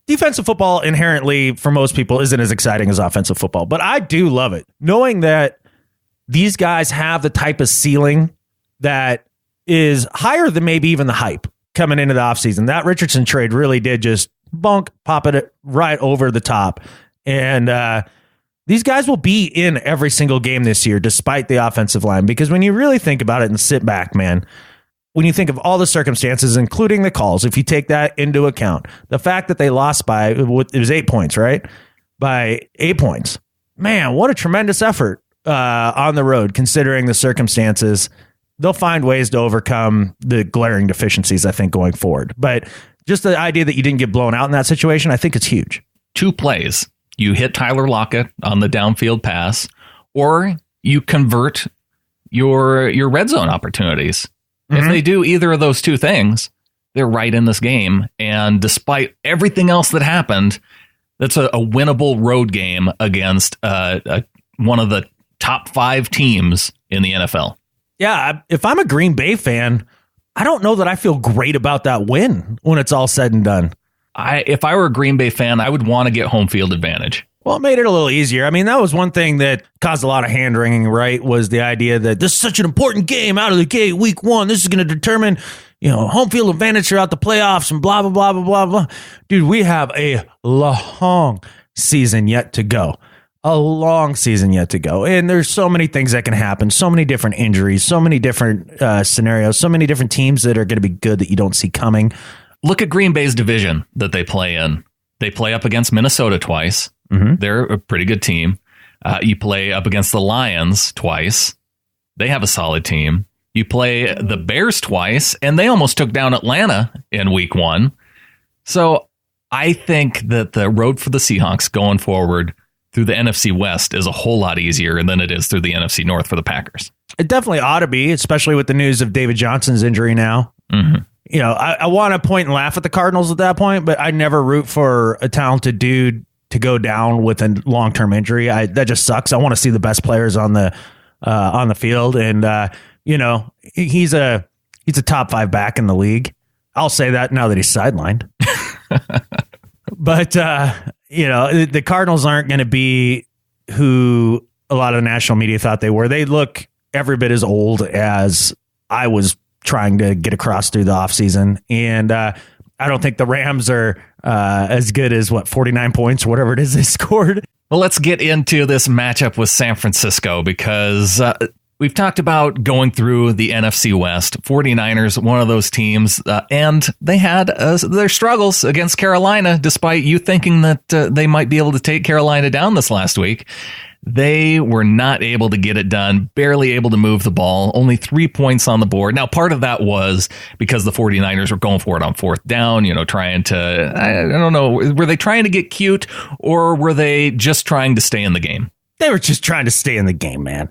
Defensive football inherently, for most people, isn't as exciting as offensive football, but I do love it. Knowing that these guys have the type of ceiling that is higher than maybe even the hype coming into the offseason. That Richardson trade really did just pop it right over the top. And these guys will be in every single game this year, despite the offensive line. Because when you really think about it and sit back, man, when you think of all the circumstances, including the calls, if you take that into account, the fact that they lost by, it was 8 points, right? By 8 points. Man, what a tremendous effort on the road, considering the circumstances. They'll find ways to overcome the glaring deficiencies, I think, going forward. But just the idea that you didn't get blown out in that situation, I think it's huge. 2 plays. You hit Tyler Lockett on the downfield pass, or you convert your red zone opportunities. If they do either of those 2 things, they're right in this game. And despite everything else that happened, that's a winnable road game against one of the top 5 teams in the NFL. Yeah, if I'm a Green Bay fan, I don't know that I feel great about that win when it's all said and done. If I were a Green Bay fan, I would want to get home field advantage. Well, it made it a little easier. I mean, that was one thing that caused a lot of hand-wringing, right, was the idea that this is such an important game out of the gate, week 1. This is going to determine, home field advantage throughout the playoffs and blah, blah, blah, blah, blah, blah. Dude, we have a long season yet to go. A long season yet to go. And there's so many things that can happen, so many different injuries, so many different scenarios, so many different teams that are going to be good that you don't see coming. Look at Green Bay's division that they play in. They play up against Minnesota twice. They're a pretty good team. You play up against the Lions twice. They have a solid team. You play the Bears twice, and they almost took down Atlanta in week 1. So I think that the road for the Seahawks going forward through the NFC West is a whole lot easier than it is through the NFC North for the Packers. It definitely ought to be, especially with the news of David Johnson's injury now. I want to point and laugh at the Cardinals at that point, but I never root for a talented dude to go down with a long-term injury. That just sucks. I want to see the best players on the field, and he's a top 5 back in the league. I'll say that now that he's sidelined. But the Cardinals aren't going to be who a lot of the national media thought they were. They look every bit as old as I was trying to get across through the offseason. And I don't think the Rams are as good as 49 points or whatever it is they scored. Well, let's get into this matchup with San Francisco, because we've talked about going through the NFC West. 49ers, one of those teams, and they had their struggles against Carolina, despite you thinking that they might be able to take Carolina down this last week. They were not able to get it done, barely able to move the ball, only 3 points on the board. Now, part of that was because the 49ers were going for it on 4th down, trying to, I don't know, were they trying to get cute, or were they just trying to stay in the game? They were just trying to stay in the game, man.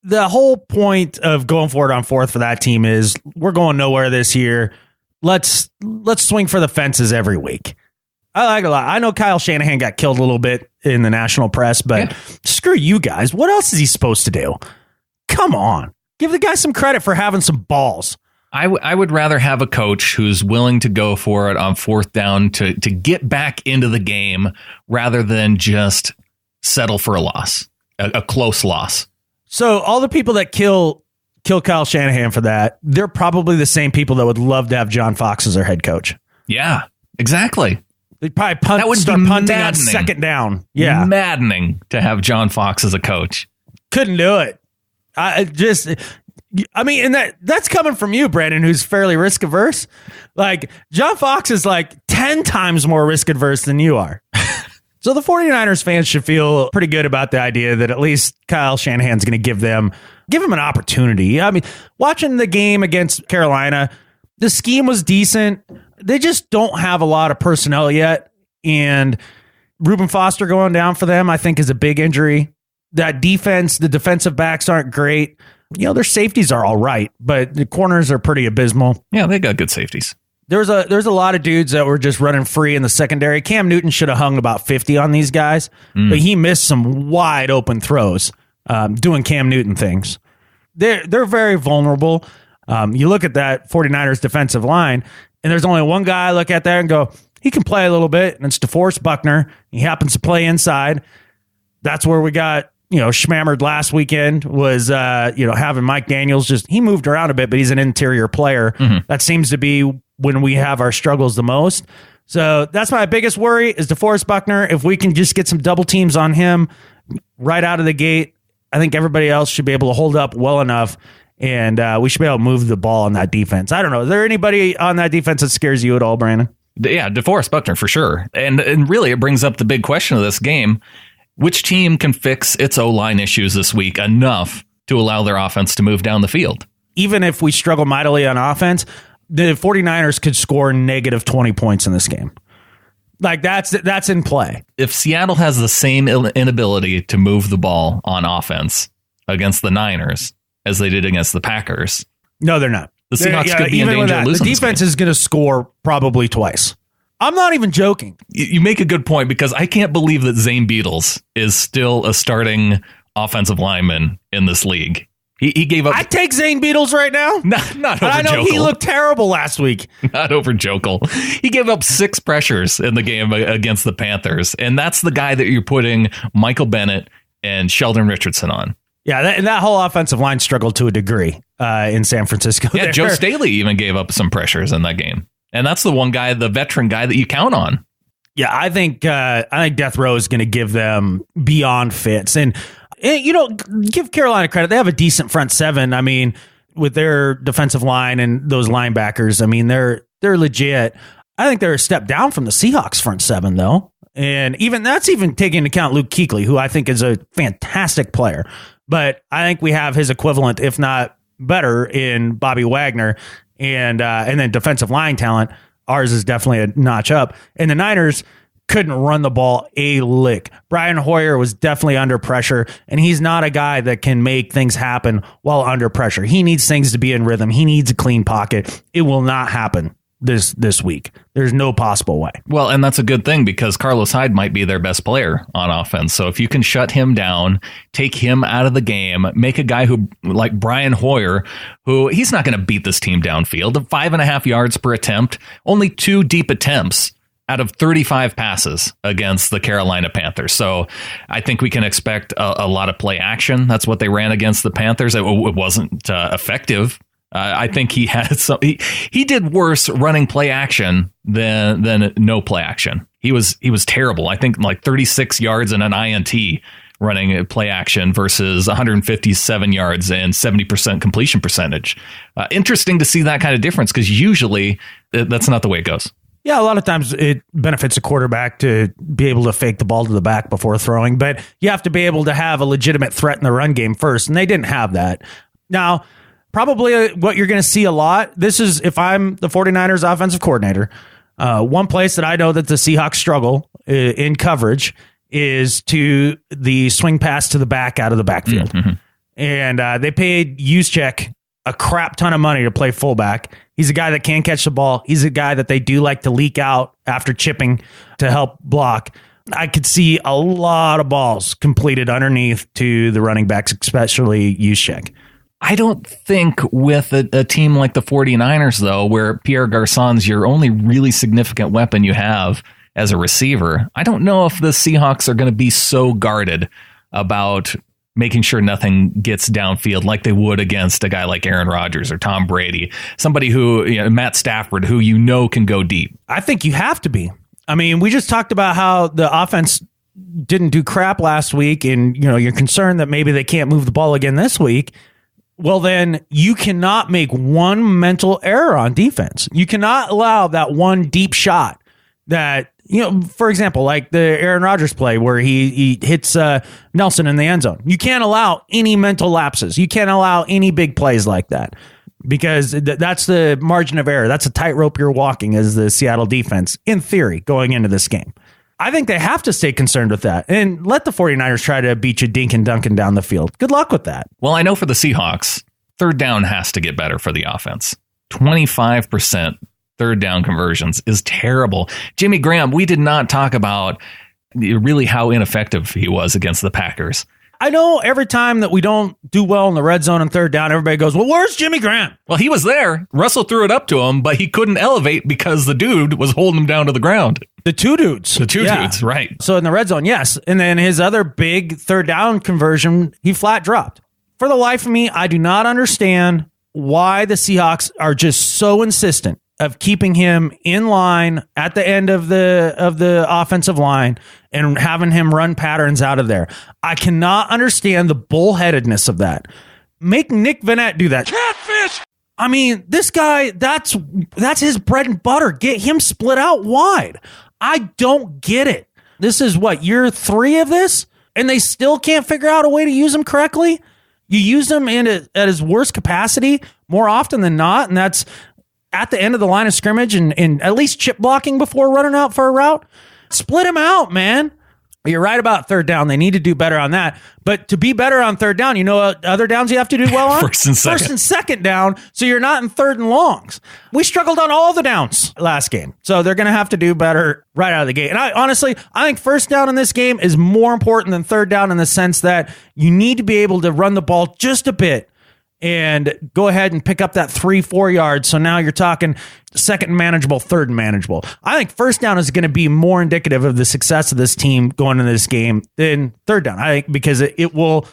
The whole point of going for it on 4th for that team is we're going nowhere this year. Let's swing for the fences every week. I like it a lot. I know Kyle Shanahan got killed a little bit in the national press, but screw you guys. What else is he supposed to do? Come on. Give the guy some credit for having some balls. I would rather have a coach who's willing to go for it on 4th down to get back into the game rather than just settle for a loss, a close loss. So all the people that kill Kyle Shanahan for that, they're probably the same people that would love to have John Fox as their head coach. Yeah, exactly. They'd probably start punting on 2nd down. Yeah. Maddening to have John Fox as a coach. Couldn't do it. And that's coming from you, Brandon, who's fairly risk averse. Like, John Fox is 10 times more risk adverse than you are. So the 49ers fans should feel pretty good about the idea that at least Kyle Shanahan's going to give him an opportunity. I mean, watching the game against Carolina, the scheme was decent. They just don't have a lot of personnel yet. And Reuben Foster going down for them, I think, is a big injury. That defense, the defensive backs aren't great. Their safeties are all right, but the corners are pretty abysmal. Yeah, they got good safeties. There's a lot of dudes that were just running free in the secondary. Cam Newton should have hung about 50 on these guys, but he missed some wide open throws doing Cam Newton things. They're very vulnerable. You look at that 49ers defensive line, and there's only one guy I look at there and go, he can play a little bit, and it's DeForest Buckner. He happens to play inside. That's where we got, schmammered last weekend was, having Mike Daniels he moved around a bit, but he's an interior player. That seems to be when we have our struggles the most. So that's my biggest worry is DeForest Buckner. If we can just get some double teams on him right out of the gate, I think everybody else should be able to hold up well enough. And we should be able to move the ball on that defense. I don't know. Is there anybody on that defense that scares you at all, Brandon? Yeah, DeForest Buckner for sure. And really, it brings up the big question of this game. Which team can fix its O-line issues this week enough to allow their offense to move down the field? Even if we struggle mightily on offense, the 49ers could score negative 20 points in this game. Like, that's in play. If Seattle has the same inability to move the ball on offense against the Niners as they did against the Packers. No, they're not. The Seahawks could be in danger of losing. The defense is going to score probably twice. I'm not even joking. You make a good point, because I can't believe that Zane Beadles is still a starting offensive lineman in this league. He gave up. I'd take Zane Beadles right now. Not over I know Jokel. he looked terrible last week. Not over Jokel. He gave up 6 pressures in the game against the Panthers. And that's the guy that you're putting Michael Bennett and Sheldon Richardson on. Yeah, that whole offensive line struggled to a degree in San Francisco. Yeah, Joe Staley even gave up some pressures in that game. And that's the one guy, the veteran guy that you count on. Yeah, I think Death Row is going to give them beyond fits. And, you know, give Carolina credit. They have a decent front seven. I mean, with their defensive line and those linebackers, I mean, they're legit. I think they're a step down from the Seahawks front seven, though. And that's even taking into account Luke Kuechly, who I think is a fantastic player. But I think we have his equivalent, if not better, in Bobby Wagner. And then defensive line talent, ours is definitely a notch up. And the Niners couldn't run the ball a lick. Brian Hoyer was definitely under pressure, and he's not a guy that can make things happen while under pressure. He needs things to be in rhythm. He needs a clean pocket. It will not happen this week. There's no possible way. Well, and that's a good thing, because Carlos Hyde might be their best player on offense. So if you can shut him down, take him out of the game, make a guy who, like Brian Hoyer, who he's not going to beat this team downfield. 5.5 yards per attempt, only 2 deep attempts out of 35 passes against the Carolina Panthers. So I think we can expect a lot of play action. That's what they ran against the Panthers. It wasn't effective. I think he had some. He did worse running play action than no play action. He was terrible. I think like 36 yards and an INT running play action versus 157 yards and 70% completion percentage. Interesting to see that kind of difference, because usually that's not the way it goes. Yeah, a lot of times it benefits a quarterback to be able to fake the ball to the back before throwing, but you have to be able to have a legitimate threat in the run game first, and they didn't have that. Now, probably what you're going to see a lot, this is if I'm the 49ers offensive coordinator, one place that I know that the Seahawks struggle in coverage is to the swing pass to the back out of the backfield. Mm-hmm. And they paid Juszczyk a crap ton of money to play fullback. He's a guy that can catch the ball. He's a guy that they do like to leak out after chipping to help block. I could see a lot of balls completed underneath to the running backs, especially Juszczyk. I don't think with a team like the 49ers, though, where Pierre Garçon's your only really significant weapon you have as a receiver, I don't know if the Seahawks are going to be so guarded about making sure nothing gets downfield like they would against a guy like Aaron Rodgers or Tom Brady, somebody who, Matt Stafford, who can go deep. I think you have to be. I mean, we just talked about how the offense didn't do crap last week, and you're concerned that maybe they can't move the ball again this week. Well, then you cannot make one mental error on defense. You cannot allow that one deep shot that, for example, like the Aaron Rodgers play where he hits Nelson in the end zone. You can't allow any mental lapses. You can't allow any big plays like that, because that's the margin of error. That's a tightrope you're walking as the Seattle defense, in theory, going into this game. I think they have to stay concerned with that and let the 49ers try to beat you dink and dunking down the field. Good luck with that. Well, I know for the Seahawks, third down has to get better for the offense. 25% third down conversions is terrible. Jimmy Graham, we did not talk about really how ineffective he was against the Packers. I know every time that we don't do well in the red zone and third down, everybody goes, well, where's Jimmy Graham? Well, he was there. Russell threw it up to him, but he couldn't elevate because the dude was holding him down to the ground. The two dudes, right. So in the red zone, yes. And then his other big third down conversion, he flat dropped. For the life of me, I do not understand why the Seahawks are just so insistent of keeping him in line at the end of the offensive line and having him run patterns out of there. I cannot understand the bullheadedness of that. Make Nick Vannett do that. Catfish! I mean, this guy, that's his bread and butter. Get him split out wide. I don't get it. This is what, year 3 of this? and they still can't figure out a way to use him correctly. You use him at his worst capacity more often than not, and that's at the end of the line of scrimmage and at least chip blocking before running out for a route. Split him out, man. You're right about third down. They need to do better on that. But to be better on third down, you know what other downs you have to do well on? First and second down, so you're not in third and longs. We struggled on all the downs last game. So they're going to have to do better right out of the gate. And I think first down in this game is more important than third down in the sense that you need to be able to run the ball just a bit and go ahead and pick up that 3-4 yards. So now you're talking second and manageable, third and manageable. I think first down is going to be more indicative of the success of this team going into this game than third down. I think because it will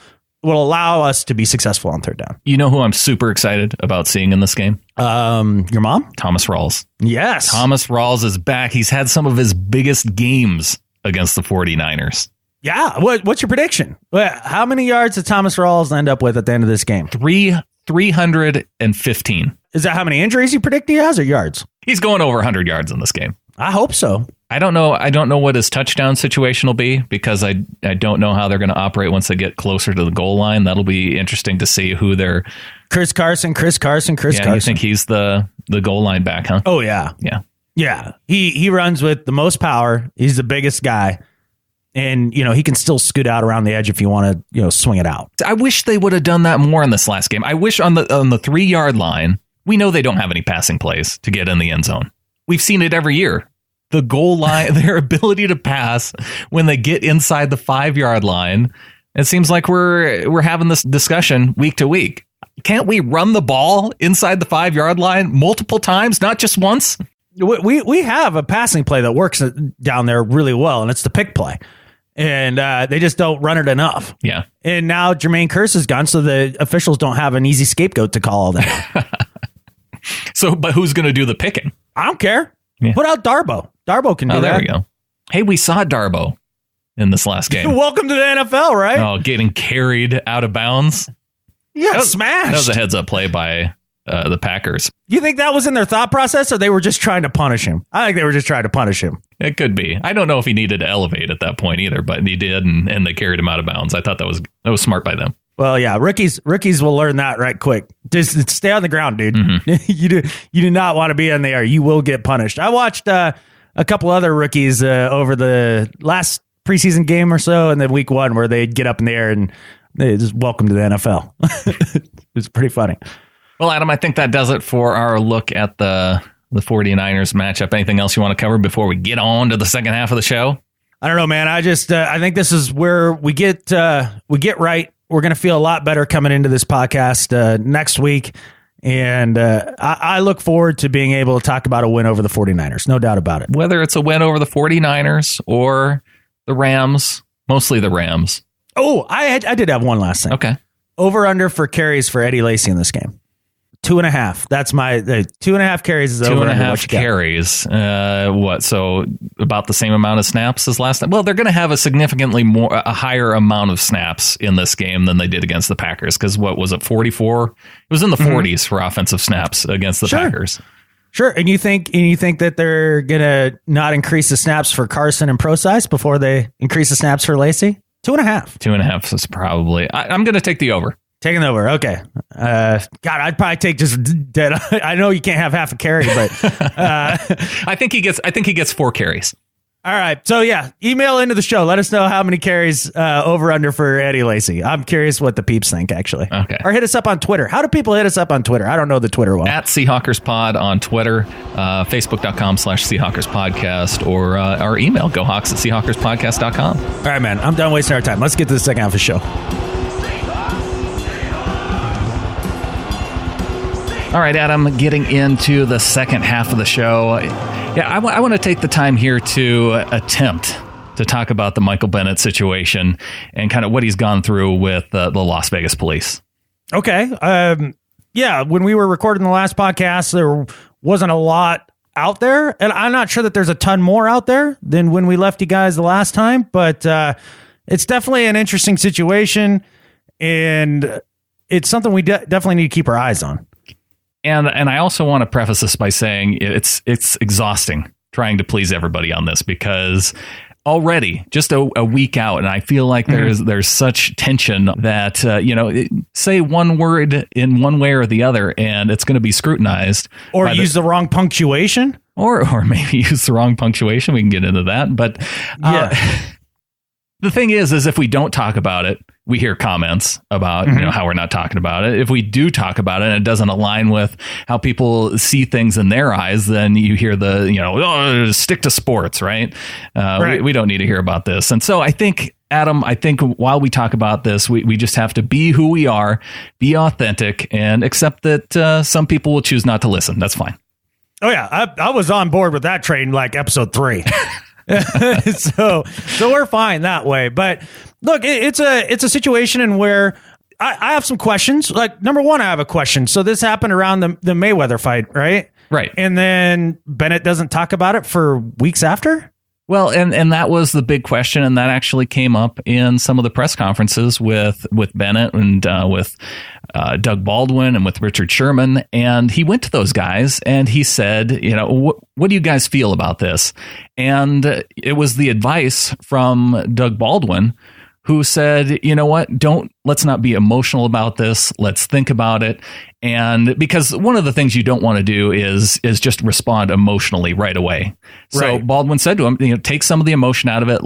allow us to be successful on third down. You know who I'm super excited about seeing in this game? Your mom? Thomas Rawls. Yes. Thomas Rawls is back. He's had some of his biggest games against the 49ers. Yeah. What's your prediction? How many yards did Thomas Rawls end up with at the end of this game? 315. Is that how many injuries you predict he has or yards? He's going over 100 yards in this game. I hope so. I don't know what his touchdown situation will be because I don't know how they're going to operate once they get closer to the goal line. That'll be interesting to see who they're... Chris Carson. You think he's the goal line back, huh? Oh, yeah. Yeah. Yeah. He runs with the most power. He's the biggest guy. And, he can still scoot out around the edge if you want to, swing it out. I wish they would have done that more in this last game. I wish on the 3-yard line, we know they don't have any passing plays to get in the end zone. We've seen it every year. The goal line, their ability to pass when they get inside the 5-yard line. It seems like we're having this discussion week to week. Can't we run the ball inside the 5-yard line multiple times, not just once? We have a passing play that works down there really well, and it's the pick play. And they just don't run it enough. Yeah. And now Jermaine Kearse is gone, so the officials don't have an easy scapegoat to call all that. But who's going to do the picking? I don't care. Yeah. Put out Darbo. Darbo can do that. There we go. Hey, we saw Darbo in this last game. Welcome to the NFL, right? Oh, getting carried out of bounds. Yeah, smashed. That was a heads-up play by the Packers. You think that was in their thought process, or they were just trying to punish him? I think they were just trying to punish him. It could be. I don't know if he needed to elevate at that point either, but he did, and they carried him out of bounds. I thought that was smart by them. Well, yeah, rookies will learn that right quick. Just stay on the ground, dude. Mm-hmm. You do not want to be in the air. You will get punished. I watched a couple other rookies over the last preseason game or so, and then week one where they'd get up in the air and they just welcome to the NFL. It was pretty funny. Well, Adam, I think that does it for our look at the 49ers matchup. Anything else you want to cover before we get on to the second half of the show? I don't know, man. I think this is where we get right. We're going to feel a lot better coming into this podcast next week. And I look forward to being able to talk about a win over the 49ers. No doubt about it. Whether it's a win over the 49ers or the Rams, mostly the Rams. Oh, I did have one last thing. Okay. Over under for carries for Eddie Lacy in this game. 2.5. That's my 2.5 carries is over. 2.5 carries. What? So about the same amount of snaps as last time? Well, they're going to have a higher amount of snaps in this game than they did against the Packers. Because what was it? 44? It was in the 40s for offensive snaps against the Packers. Sure. And you think that they're going to not increase the snaps for Carson and Procise before they increase the snaps for Lacy? 2.5. 2.5 is probably. I'm going to take the over. Taking over. Okay. God, I'd probably take just dead. I know you can't have half a carry, but I think he gets 4 carries. All right. So yeah, email into the show. Let us know how many carries over under for Eddie Lacy. I'm curious what the peeps think, actually. Okay. Or hit us up on Twitter. How do people hit us up on Twitter? I don't know the Twitter one. At SeahawkersPod on Twitter, Facebook.com/SeahawkersPodcast, or our email, gohawks@SeahawkersPodcast.com. All right, man. I'm done wasting our time. Let's get to the second half of the show. All right, Adam, getting into the second half of the show. Yeah, I want to take the time here to attempt to talk about the Michael Bennett situation and kind of what he's gone through with the Las Vegas police. Okay. Yeah, when we were recording the last podcast, there wasn't a lot out there. And I'm not sure that there's a ton more out there than when we left you guys the last time. But it's definitely an interesting situation. And it's something we definitely need to keep our eyes on. And I also want to preface this by saying it's exhausting trying to please everybody on this, because already just a week out, and I feel like there's such tension that say one word in one way or the other and it's going to be scrutinized, or use the wrong punctuation, or maybe use the wrong punctuation. We can get into that, but the thing is if we don't talk about it, we hear comments about how we're not talking about it. If we do talk about it and it doesn't align with how people see things in their eyes, then you hear the stick to sports, right? We don't need to hear about this. And so I think, Adam, while we talk about this, we just have to be who we are, be authentic, and accept that some people will choose not to listen. That's fine. Oh yeah, I was on board with that train like episode 3. so we're fine that way. But look, it's a situation in where I have some questions. Like, number one, I have a question. So this happened around the Mayweather fight, right? Right. And then Bennett doesn't talk about it for weeks after? Well, and that was the big question, and that actually came up in some of the press conferences with Bennett and with Doug Baldwin and with Richard Sherman. And he went to those guys and he said, what do you guys feel about this? And it was the advice from Doug Baldwin, who said, let's not be emotional about this. Let's think about it. And because one of the things you don't want to do is just respond emotionally right away. So Right. Baldwin said to him, take some of the emotion out of it,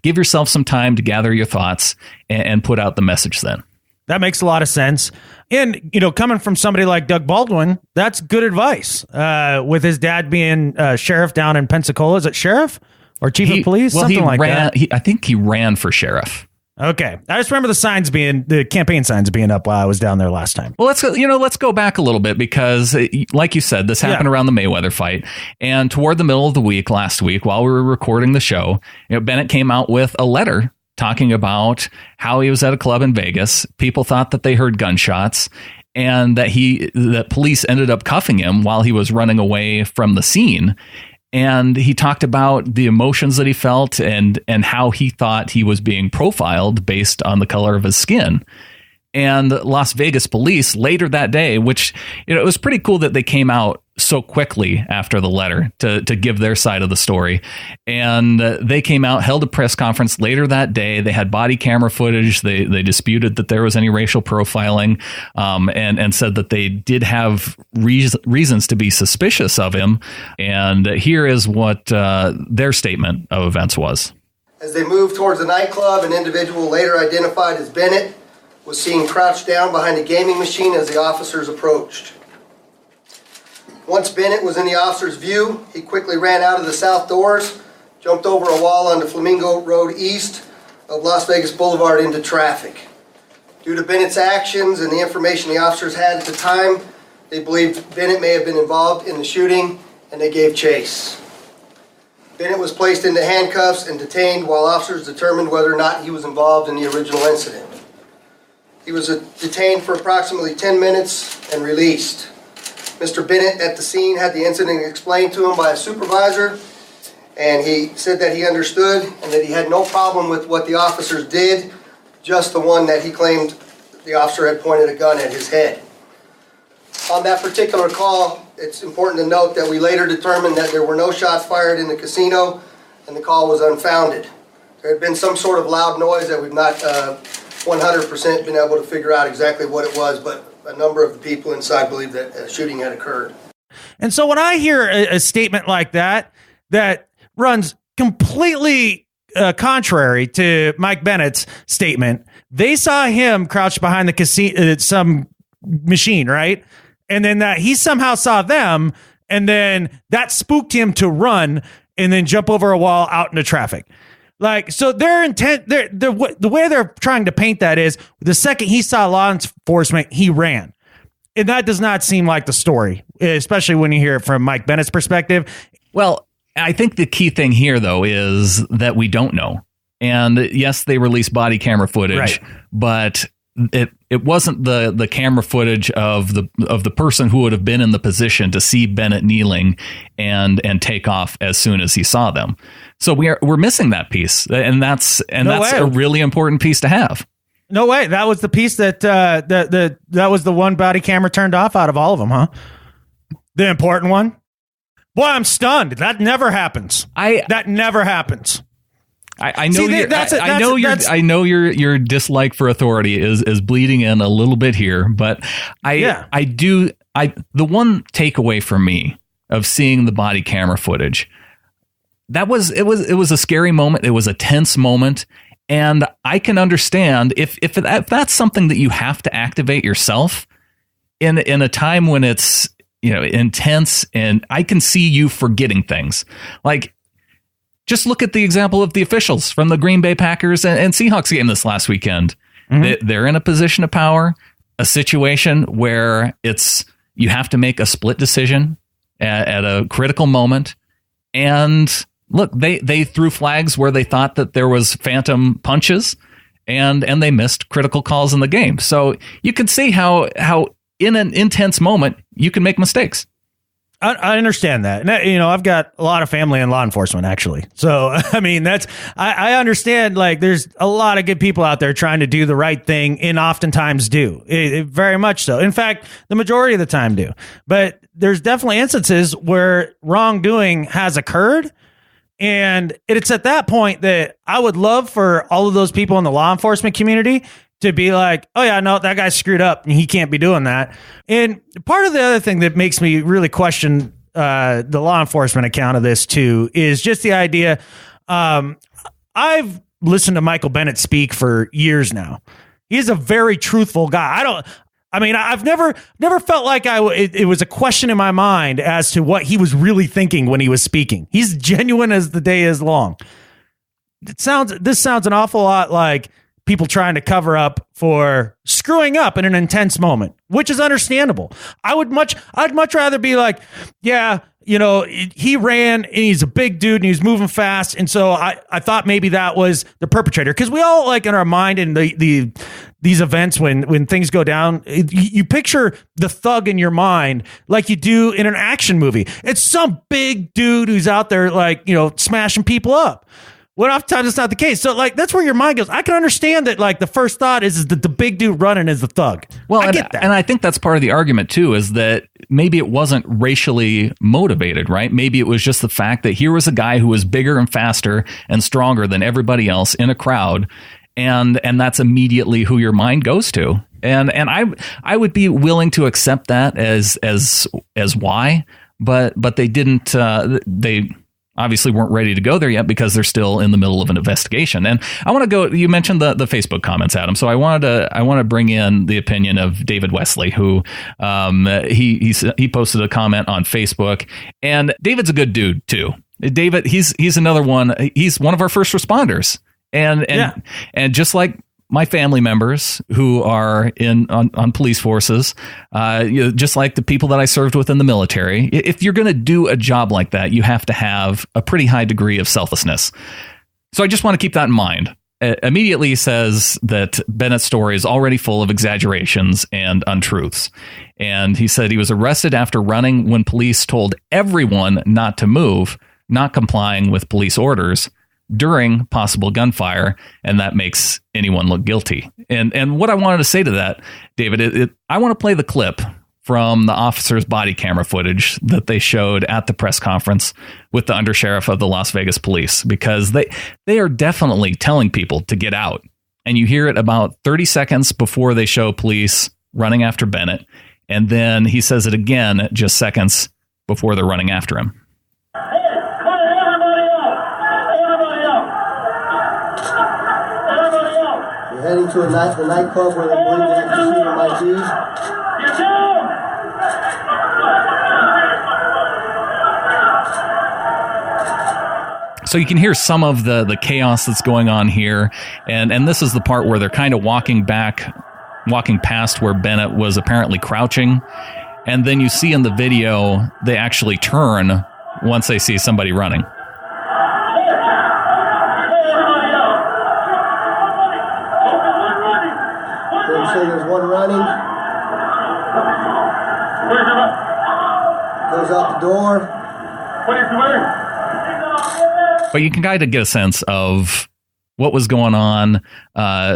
give yourself some time to gather your thoughts and put out the message then. That makes a lot of sense. And, coming from somebody like Doug Baldwin, that's good advice. With his dad being sheriff down in Pensacola. Is it sheriff or chief of police? Something like that. I think he ran for sheriff. Okay. I just remember the campaign signs being up while I was down there last time. Well, let's go back a little bit because, like you said, this happened around the Mayweather fight. And toward the middle of the week, last week, while we were recording the show, Bennett came out with a letter talking about how he was at a club in Vegas. People thought that they heard gunshots and that police ended up cuffing him while he was running away from the scene. And he talked about the emotions that he felt and how he thought he was being profiled based on the color of his skin. And Las Vegas police later that day, which it was pretty cool that they came out so quickly after the letter to give their side of the story. And they came out, held a press conference later that day. They had body camera footage. They disputed that there was any racial profiling, and said that they did have reasons to be suspicious of him. And here is what their statement of events was. As they moved towards the nightclub, an individual later identified as Bennett was seen crouched down behind a gaming machine as the officers approached. Once Bennett was in the officer's view, he quickly ran out of the south doors, jumped over a wall onto Flamingo Road east of Las Vegas Boulevard into traffic. Due to Bennett's actions and the information the officers had at the time, they believed Bennett may have been involved in the shooting, and they gave chase. Bennett was placed into handcuffs and detained while officers determined whether or not he was involved in the original incident. He was detained for approximately 10 minutes and released. Mr. Bennett at the scene had the incident explained to him by a supervisor, and he said that he understood and that he had no problem with what the officers did, just the one that he claimed the officer had pointed a gun at his head. On that particular call, it's important to note that we later determined that there were no shots fired in the casino and the call was unfounded. There had been some sort of loud noise that we've not 100% been able to figure out exactly what it was, but a number of the people inside believe that a shooting had occurred. And so when I hear a statement like that runs completely contrary to Mike Bennett's statement, they saw him crouched behind the casino, some machine, right? And then that he somehow saw them, and then that spooked him to run and then jump over a wall out into traffic. Like, so their intent, the way they're trying to paint that is the second he saw law enforcement, he ran. And that does not seem like the story, especially when you hear it from Mike Bennett's perspective. Well, I think the key thing here, though, is that we don't know. And yes, they released body camera footage, right, but it wasn't the camera footage of the person who would have been in the position to see Bennett kneeling and take off as soon as he saw them. So we're missing that piece, and that's a really important piece to have. No way. That was the piece that was the one body camera turned off out of all of them, huh? The important one. Boy, I'm stunned. That never happens. That never happens. I know I know your dislike for authority is bleeding in a little bit here, but the one takeaway for me of seeing the body camera footage, it was a scary moment. It was a tense moment. And I can understand if that's something that you have to activate yourself in a time when it's, intense, and I can see you forgetting things. Like, just look at the example of the officials from the Green Bay Packers and Seahawks game this last weekend. Mm-hmm. They're in a position of power, a situation where you have to make a split decision at a critical moment. And look, they threw flags where they thought that there was phantom punches, and they missed critical calls in the game. So you can see how in an intense moment you can make mistakes. I understand that. And, I've got a lot of family in law enforcement, actually. So, I mean, I understand, like, there's a lot of good people out there trying to do the right thing, and oftentimes do. Very much so. In fact, the majority of the time do. But there's definitely instances where wrongdoing has occurred. And it's at that point that I would love for all of those people in the law enforcement community to be like, oh yeah, no, that guy screwed up and he can't be doing that. And part of the other thing that makes me really question the law enforcement account of this too is just the idea. I've listened to Michael Bennett speak for years now. He's a very truthful guy. I've never felt like it was a question in my mind as to what he was really thinking when he was speaking. He's genuine as the day is long. This sounds an awful lot like people trying to cover up for screwing up in an intense moment, which is understandable. I'd much rather be like, yeah, he ran and he's a big dude and he's moving fast. And so I thought maybe that was the perpetrator. Cause we all, like, in our mind in these events, when things go down, you picture the thug in your mind like you do in an action movie. It's some big dude who's out there, like, smashing people up. Well, oftentimes it's not the case. So, like, that's where your mind goes. I can understand that, like, the first thought is that the big dude running is the thug. Well, I get that. And I think that's part of the argument, too, is that maybe it wasn't racially motivated, right? Maybe it was just the fact that here was a guy who was bigger and faster and stronger than everybody else in a crowd. And that's immediately who your mind goes to. And I would be willing to accept that as why, but they didn't, they obviously weren't ready to go there yet because they're still in the middle of an investigation. And I want to go, you mentioned the Facebook comments, Adam. So I want to bring in the opinion of David Wesley, who he posted a comment on Facebook, and David's a good dude too. David, he's another one. He's one of our first responders. And just like my family members who are on police forces, just like the people that I served with in the military, if you're going to do a job like that, you have to have a pretty high degree of selflessness. So I just want to keep that in mind. Immediately says that Bennett's story is already full of exaggerations and untruths. And he said he was arrested after running when police told everyone not to move, not complying with police orders during possible gunfire, and that makes anyone look guilty. And what I wanted to say to that, David, I want to play the clip from the officer's body camera footage that they showed at the press conference with the undersheriff of the Las Vegas police, because they are definitely telling people to get out. And you hear it about 30 seconds before they show police running after Bennett. And then he says it again just seconds before they're running after him. Heading to the nightclub where they believe the active shooter might be. So you can hear some of the chaos that's going on here, and this is the part where they're kind of walking past where Bennett was apparently crouching, and then you see in the video they actually turn once they see somebody running. So there's one running. Goes out the door. But you can kind of get a sense of what was going on,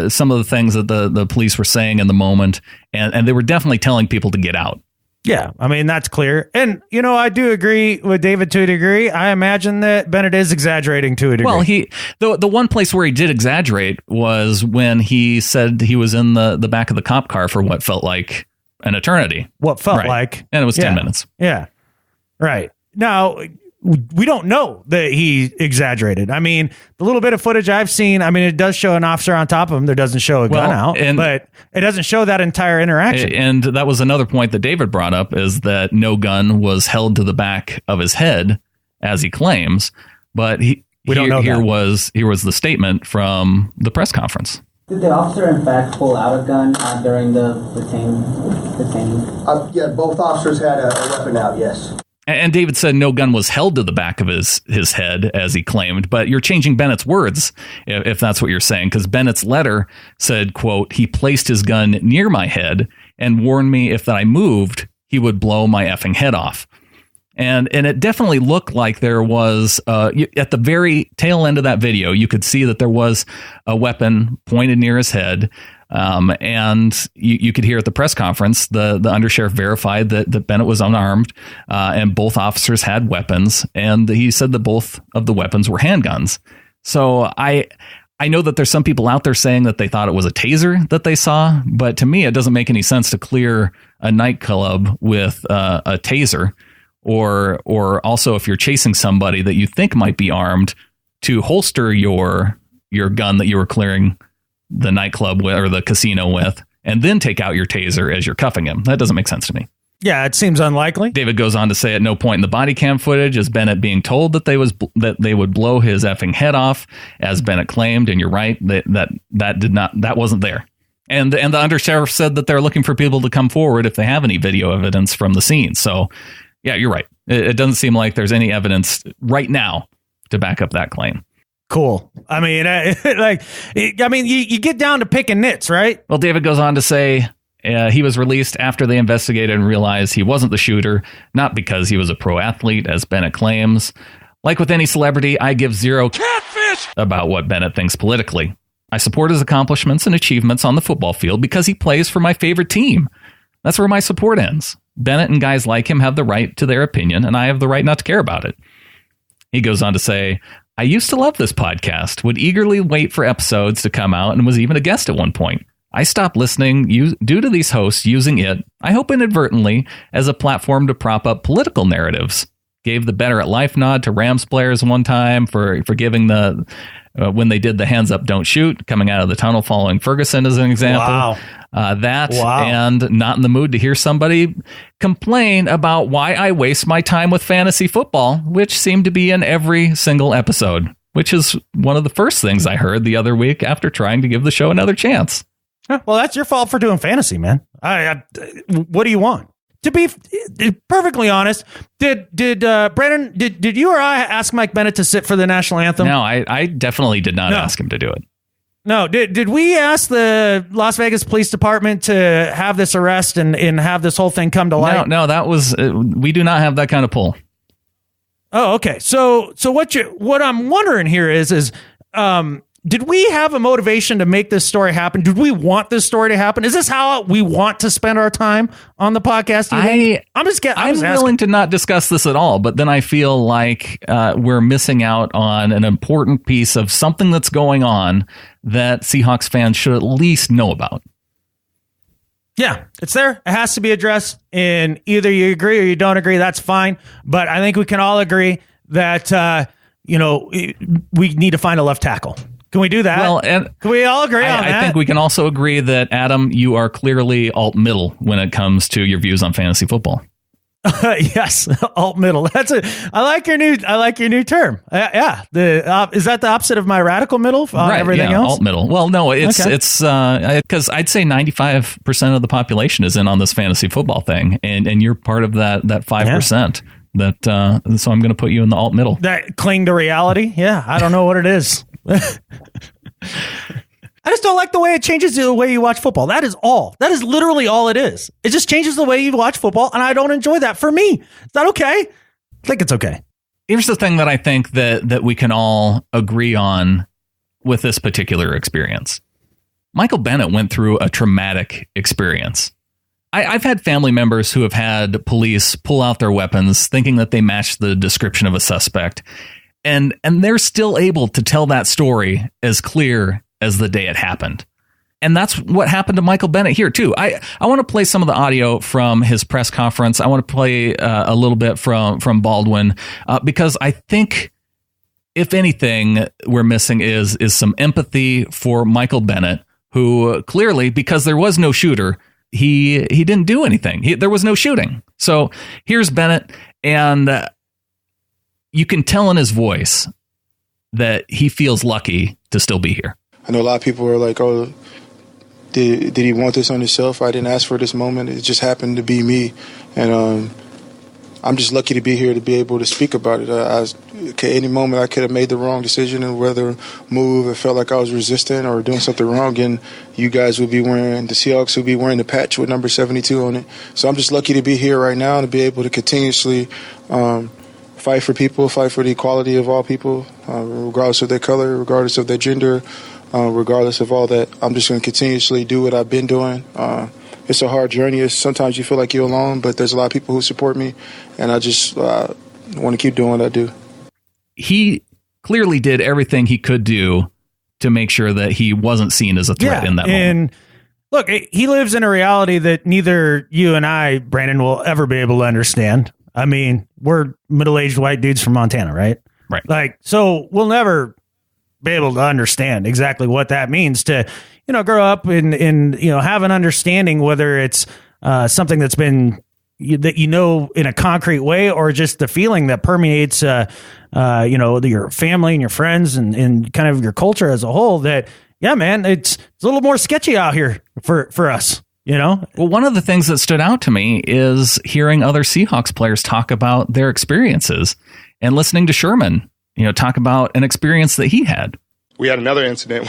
some of the things that the police were saying in the moment, and they were definitely telling people to get out. Yeah, I mean, that's clear. And, I do agree with David to a degree. I imagine that Bennett is exaggerating to a degree. Well, the one place where he did exaggerate was when he said he was in the back of the cop car for what felt like an eternity. What felt like. And it was 10 minutes. Yeah, right. Now, we don't know that he exaggerated. I mean, the little bit of footage I've seen, it does show an officer on top of him. There doesn't show a gun out, but it doesn't show that entire interaction. And that was another point that David brought up, is that no gun was held to the back of his head, as he claims. But here was the statement from the press conference. Did the officer, in fact, pull out a gun during the detaining? Yeah, both officers had a weapon out, yes. And David said no gun was held to the back of his head, as he claimed, but you're changing Bennett's words if that's what you're saying, because Bennett's letter said, quote, he placed his gun near my head and warned me if that I moved, he would blow my effing head off. And it definitely looked like there was, at the very tail end of that video, you could see that there was a weapon pointed near his head. And you could hear at the press conference, the undersheriff verified that Bennett was unarmed, and both officers had weapons. And he said that both of the weapons were handguns. So I know that there's some people out there saying that they thought it was a taser that they saw, but to me, it doesn't make any sense to clear a nightclub with a taser. Or also, if you're chasing somebody that you think might be armed, to holster your gun that you were clearing the nightclub with, or the casino with, and then take out your taser as you're cuffing him. That doesn't make sense to me. Yeah, it seems unlikely. David goes on to say, at no point in the body cam footage is Bennett being told that they would blow his effing head off, as Bennett claimed. And you're right, that wasn't there. And the undersheriff said that they're looking for people to come forward if they have any video evidence from the scene. So yeah, you're right. It doesn't seem like there's any evidence right now to back up that claim. Cool. You get down to picking nits, right? Well, David goes on to say he was released after they investigated and realized he wasn't the shooter, not because he was a pro athlete, as Bennett claims. Like with any celebrity, I give zero catfish about what Bennett thinks politically. I support his accomplishments and achievements on the football field because he plays for my favorite team. That's where my support ends. Bennett and guys like him have the right to their opinion, and I have the right not to care about it. He goes on to say, I used to love this podcast, would eagerly wait for episodes to come out, and was even a guest at one point. I stopped listening due to these hosts using it, I hope inadvertently, as a platform to prop up political narratives. Gave the Better at Life nod to Rams players one time for giving when they did the hands up, don't shoot, coming out of the tunnel following Ferguson as an example. Wow. And not in the mood to hear somebody complain about why I waste my time with fantasy football, which seemed to be in every single episode, which is one of the first things I heard the other week after trying to give the show another chance. Well, that's your fault for doing fantasy, man. What do you want? To be perfectly honest, did Brandon, did you or I ask Mike Bennett to sit for the national anthem? No, I definitely did not ask him to do it. No, did we ask the Las Vegas Police Department to have this arrest and have this whole thing come to light? No, that was we do not have that kind of pull. Oh, okay. So what I'm wondering here is did we have a motivation to make this story happen? Did we want this story to happen? Is this how we want to spend our time on the podcast? I'm willing to not discuss this at all, but then I feel like we're missing out on an important piece of something that's going on that Seahawks fans should at least know about. Yeah, it's there. It has to be addressed, and either you agree or you don't agree. That's fine. But I think we can all agree that, we need to find a left tackle. Can we do that? Well, and can we all agree on that? I think we can also agree that, Adam, you are clearly alt-middle when it comes to your views on fantasy football. Yes, alt-middle. I like your new term. Yeah. Is that the opposite of my radical middle on everything else? Alt-middle. Well, no, it's because I'd say 95% of the population is in on this fantasy football thing, and you're part of that 5%. Yeah. So I'm going to put you in the alt-middle. That cling to reality? Yeah, I don't know what it is. I just don't like the way it changes the way you watch football. That is all. That is literally all it is. It just changes the way you watch football, and I don't enjoy that. For me, is that okay? I think it's okay. Here's the thing that I think that we can all agree on with this particular experience. Michael Bennett went through a traumatic experience. I've had family members who have had police pull out their weapons thinking that they match the description of a suspect. And they're still able to tell that story as clear as the day it happened. And that's what happened to Michael Bennett here, too. I want to play some of the audio from his press conference. I want to play a little bit from Baldwin, because I think, if anything, we're missing is some empathy for Michael Bennett, who clearly, because there was no shooter, he didn't do anything. There was no shooting. So here's Bennett, and you can tell in his voice that he feels lucky to still be here. I know a lot of people are like, oh, did he want this on himself? I didn't ask for this moment. It just happened to be me. And I'm just lucky to be here to be able to speak about it. Any moment I could have made the wrong decision and whether move, it felt like I was resistant or doing something wrong, and you guys would be wearing, the Seahawks would be wearing the patch with number 72 on it. So I'm just lucky to be here right now and to be able to continuously fight for people, fight for the equality of all people, regardless of their color, regardless of their gender, regardless of all that. I'm just going to continuously do what I've been doing. It's a hard journey. Sometimes you feel like you're alone, but there's a lot of people who support me, and I just want to keep doing what I do. He clearly did everything he could do to make sure that he wasn't seen as a threat in that moment. And look, he lives in a reality that neither you and I, Brandon, will ever be able to understand. I mean, we're middle-aged white dudes from Montana, right? Right. Like, so we'll never be able to understand exactly what that means to, grow up and have an understanding, whether it's something that's been that in a concrete way, or just the feeling that permeates your family and your friends and kind of your culture as a whole, that man, it's a little more sketchy out here for us. Well, one of the things that stood out to me is hearing other Seahawks players talk about their experiences and listening to Sherman, talk about an experience that he had. We had another incident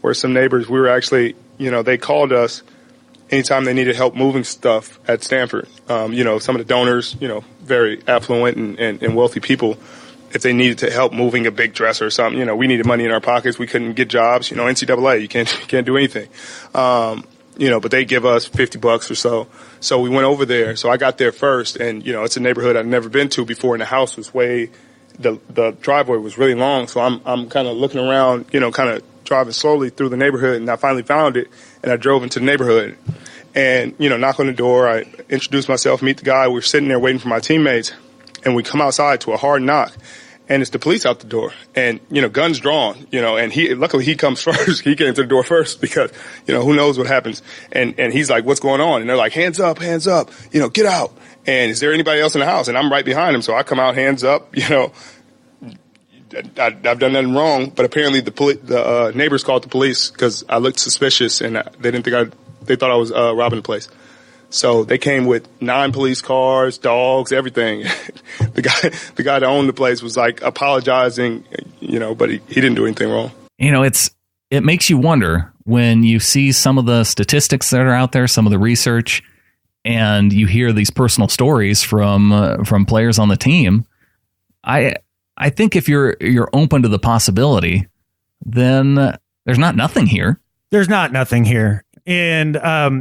where some neighbors, we were actually, they called us anytime they needed help moving stuff at Stanford. Some of the donors, very affluent and wealthy people, if they needed to help moving a big dresser or something, we needed money in our pockets. We couldn't get jobs, NCAA, you can't do anything. But they give us $50 or so. So we went over there. So I got there first, and, it's a neighborhood I'd never been to before, and the house was the driveway was really long. So I'm kind of looking around, kind of driving slowly through the neighborhood, and I finally found it, and I drove into the neighborhood. And, knock on the door, I introduced myself, meet the guy. We're sitting there waiting for my teammates, and we come outside to a hard knock. And it's the police out the door, and, guns drawn, and luckily he comes first. He came to the door first because, who knows what happens. And he's like, what's going on? And they're like, hands up, get out. And is there anybody else in the house? And I'm right behind him. So I come out, hands up, I've done nothing wrong. But apparently the neighbors called the police because I looked suspicious, and they thought I was robbing the place. So they came with 9 police cars, dogs, everything. The guy that owned the place was like apologizing, but he didn't do anything wrong. It makes you wonder when you see some of the statistics that are out there, some of the research, and you hear these personal stories from players on the team. I think if you're open to the possibility, then there's not nothing here. There's not nothing here. And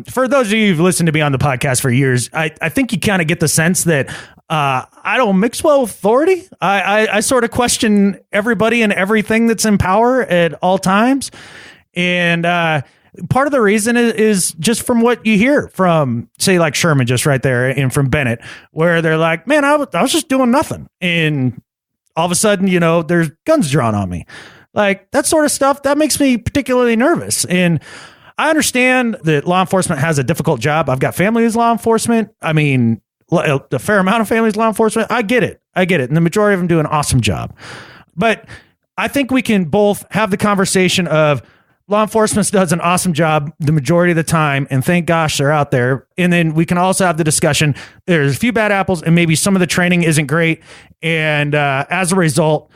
for those of you who've listened to me on the podcast for years, I think you kind of get the sense that I don't mix well with authority. I sort of question everybody and everything that's in power at all times. And part of the reason is just from what you hear from, say, like Sherman just right there, and from Bennett, where they're like, man, I was just doing nothing. And all of a sudden, there's guns drawn on me. Like that sort of stuff, that makes me particularly nervous. And I understand that law enforcement has a difficult job. I've got family who's law enforcement. I mean, a fair amount of families law enforcement. I get it. And the majority of them do an awesome job. But I think we can both have the conversation of law enforcement does an awesome job the majority of the time, and thank gosh they're out there. And then we can also have the discussion, there's a few bad apples, and maybe some of the training isn't great. And as a result,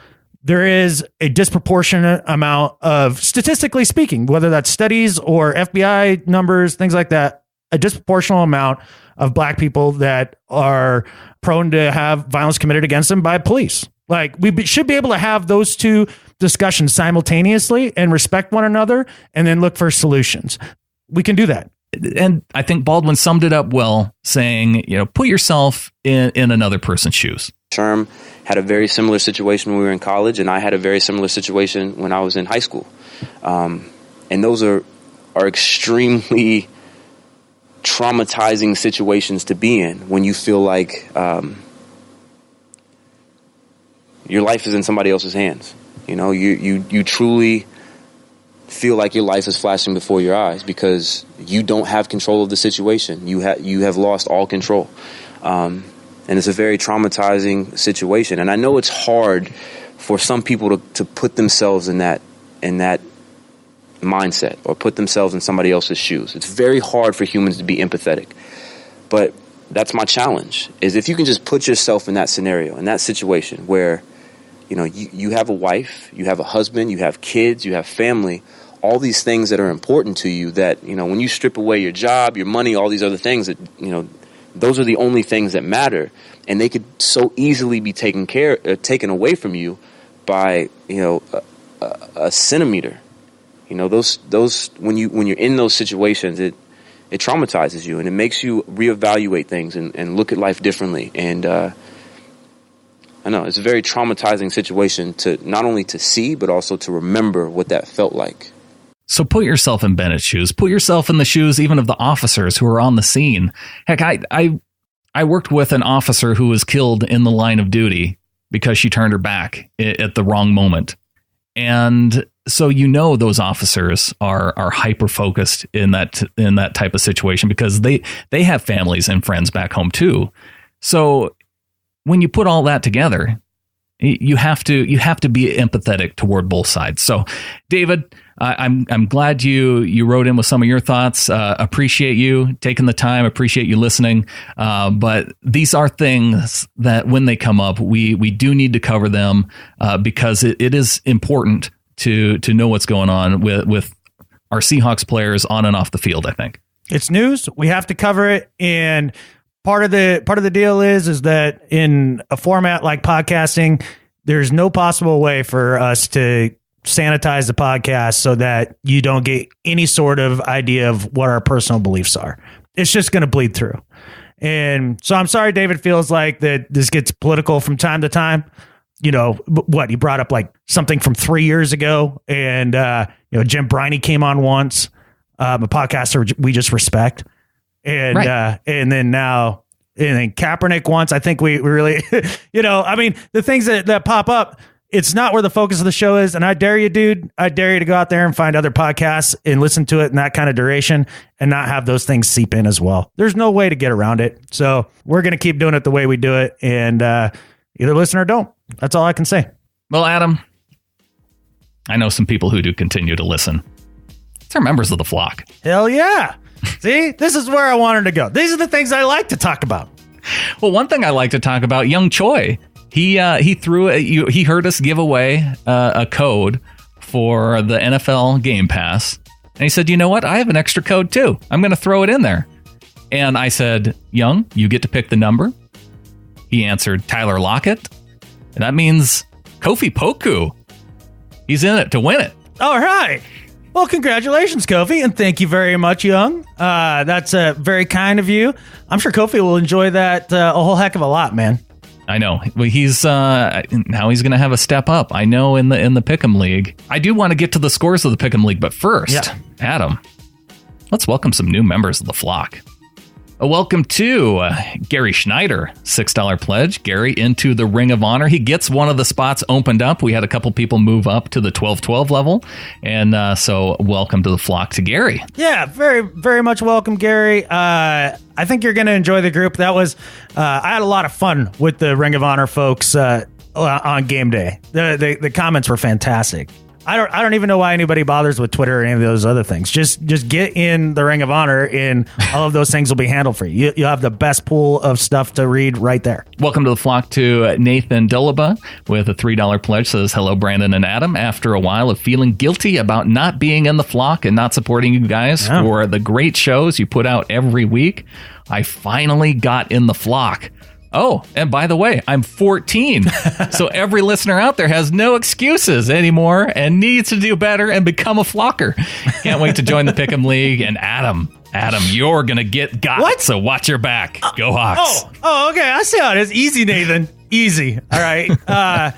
there is a disproportionate amount of, statistically speaking, whether that's studies or FBI numbers, things like that, a disproportionate amount of black people that are prone to have violence committed against them by police. Like, we should be able to have those two discussions simultaneously and respect one another and then look for solutions. We can do that. And I think Baldwin summed it up well, saying, put yourself in another person's shoes. Sherm had a very similar situation when we were in college, and I had a very similar situation when I was in high school. And those are extremely traumatizing situations to be in when you feel like your life is in somebody else's hands. You truly feel like your life is flashing before your eyes because you don't have control of the situation. You have lost all control. And it's a very traumatizing situation. And I know it's hard for some people to put themselves in that mindset or put themselves in somebody else's shoes. It's very hard for humans to be empathetic. But that's my challenge, is if you can just put yourself in that scenario, in that situation where, you have a wife, you have a husband, you have kids, you have family, all these things that are important to you that, when you strip away your job, your money, all these other things that, those are the only things that matter. And they could so easily be taken away from you by, a centimeter. Those when you're in those situations, it traumatizes you and it makes you reevaluate things and look at life differently. And, I know it's a very traumatizing situation to not only to see, but also to remember what that felt like. So put yourself in Bennett's shoes. Put yourself in the shoes even of the officers who are on the scene. Heck, I worked with an officer who was killed in the line of duty because she turned her back at the wrong moment. And so those officers are hyper focused in that type of situation because they have families and friends back home too. So when you put all that together, you have to be empathetic toward both sides. So, David, I'm glad you wrote in with some of your thoughts. Appreciate you taking the time. Appreciate you listening. But these are things that when they come up, we do need to cover them because it is important to know what's going on with our Seahawks players on and off the field. I think it's news. We have to cover it. And part of the deal is that in a format like podcasting, there's no possible way for us to sanitize the podcast so that you don't get any sort of idea of what our personal beliefs are. It's just going to bleed through. And so I'm sorry, David feels like that this gets political from time to time. What he brought up like something from 3 years ago. And, Jim Briney came on once, a podcaster we just respect. And, right. And then now, and then Kaepernick once, I think we really, the things that pop up, it's not where the focus of the show is. And I dare you, dude, to go out there and find other podcasts and listen to it in that kind of duration and not have those things seep in as well. There's no way to get around it. So we're going to keep doing it the way we do it. And either listen or don't. That's all I can say. Well, Adam, I know some people who do continue to listen. They're members of the flock. Hell yeah. See, this is where I wanted to go. These are the things I like to talk about. Well, one thing I like to talk about, Young Choi, he heard us give away a code for the NFL Game Pass. And he said, you know what? I have an extra code too. I'm going to throw it in there. And I said, Young, you get to pick the number. He answered Tyler Lockett. And that means Kofi Poku. He's in it to win it. All right. Well, congratulations, Kofi, and thank you very much, Young. That's very kind of you. I'm sure Kofi will enjoy that a whole heck of a lot, man. I know. Well, he's now he's going to have a step up. I know in the Pick'em League. I do want to get to the scores of the Pick'em League, but first, Adam, let's welcome some new members of the flock. A welcome to Gary Schneider, $6 pledge. Gary into the Ring of Honor. He gets one of the spots opened up. We had a couple people move up to the 12-12 level. And so welcome to the flock to Gary. Yeah, very, very much welcome, Gary. I think you're going to enjoy the group. That was, I had a lot of fun with the Ring of Honor folks on game day. The comments were fantastic. I don't even know why anybody bothers with Twitter or any of those other things. Just get in the Ring of Honor and all of those things will be handled for you. You'll have the best pool of stuff to read right there. Welcome to the flock to Nathan Dillaba with a $3 pledge. Says, hello, Brandon and Adam. After a while of feeling guilty about not being in the flock and not supporting you guys for the great shows you put out every week, I finally got in the flock. Oh, and by the way, I'm 14. So every listener out there has no excuses anymore and needs to do better and become a flocker. Can't wait to join the Pick'em League. And Adam, Adam, you're going to get got. What? So watch your back. Go Hawks. Oh, okay. I see how it is. Easy, Nathan. Easy. All right.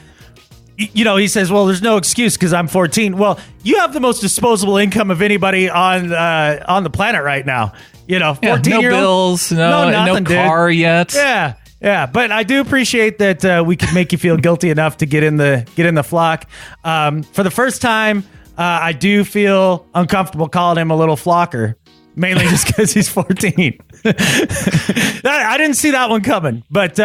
He says, well, there's no excuse because I'm 14. Well, you have the most disposable income of anybody on the planet right now. 14 no bills, no car yet. Yeah, but I do appreciate that we could make you feel guilty enough to get in the flock. For the first time, I do feel uncomfortable calling him a little flocker, mainly just because he's 14. I didn't see that one coming. But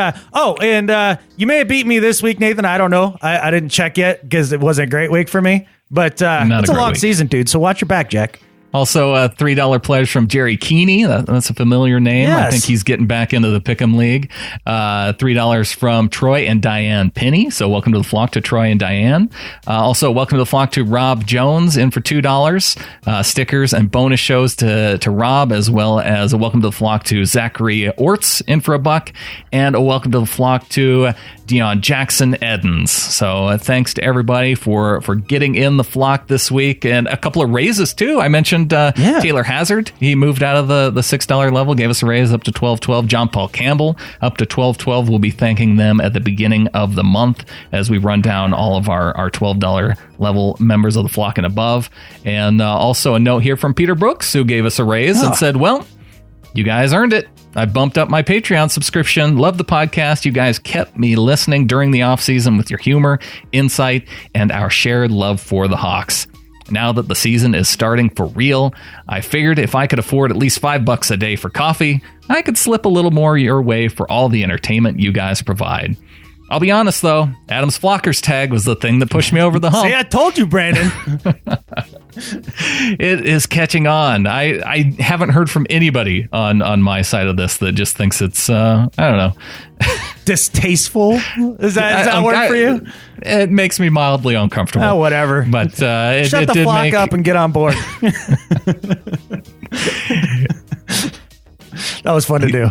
you may have beat me this week, Nathan. I don't know. I didn't check yet because it wasn't a great week for me. But it's a long season, dude. So watch your back, Jack. Also, a $3 pledge from Jerry Keeney. That's a familiar name. Yes. I think he's getting back into the Pick'em League. $3 from Troy and Diane Penny. So welcome to the flock to Troy and Diane. Also, welcome to the flock to Rob Jones in for $2. Stickers and bonus shows to Rob, as well as a welcome to the flock to Zachary Orts in for $1. And a welcome to the flock to Deion Jackson Edens. So thanks to everybody for getting in the flock this week, and a couple of raises too. I mentioned Taylor Hazard. He moved out of the $6 level, gave us a raise up to $12.12. John Paul Campbell up to $12.12. We'll be thanking them at the beginning of the month as we run down all of our $12 level members of the flock and above. And also a note here from Peter Brooks, who gave us a raise and said, well, you guys earned it. I bumped up my Patreon subscription. Love the podcast. You guys kept me listening during the offseason with your humor, insight, and our shared love for the Hawks. Now that the season is starting for real, I figured if I could afford at least $5 a day for coffee, I could slip a little more your way for all the entertainment you guys provide. I'll be honest, though, Adam's Flockers tag was the thing that pushed me over the hump. See, I told you, Brandon. It is catching on. I haven't heard from anybody on my side of this that just thinks it's, I don't know. Distasteful? Is that word for you? It makes me mildly uncomfortable. Oh, whatever. But shut the flock up and get on board. That was fun to do.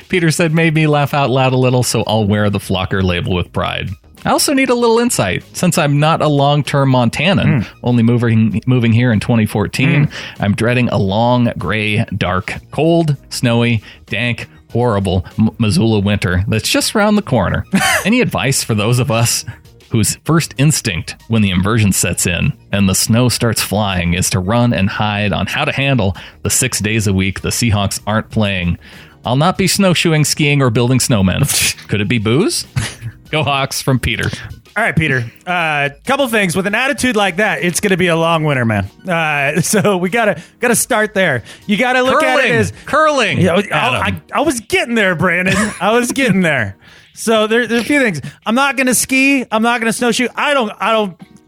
Peter said, made me laugh out loud a little, so I'll wear the Flocker label with pride. I also need a little insight. Since I'm not a long-term Montanan, only moving here in 2014, I'm dreading a long, gray, dark, cold, snowy, dank, horrible Missoula winter that's just around the corner. Any advice for those of us whose first instinct when the inversion sets in and the snow starts flying is to run and hide on how to handle the 6 days a week the Seahawks aren't playing? I'll not be snowshoeing, skiing, or building snowmen. Could it be booze? Go Hawks from Peter. All right, Peter. Couple things. With an attitude like that, it's going to be a long winter, man. So we gotta start there. You gotta look at it as curling. I was getting there, Brandon. I was getting there. So there's a few things. I'm not going to ski. I'm not going to snowshoe. I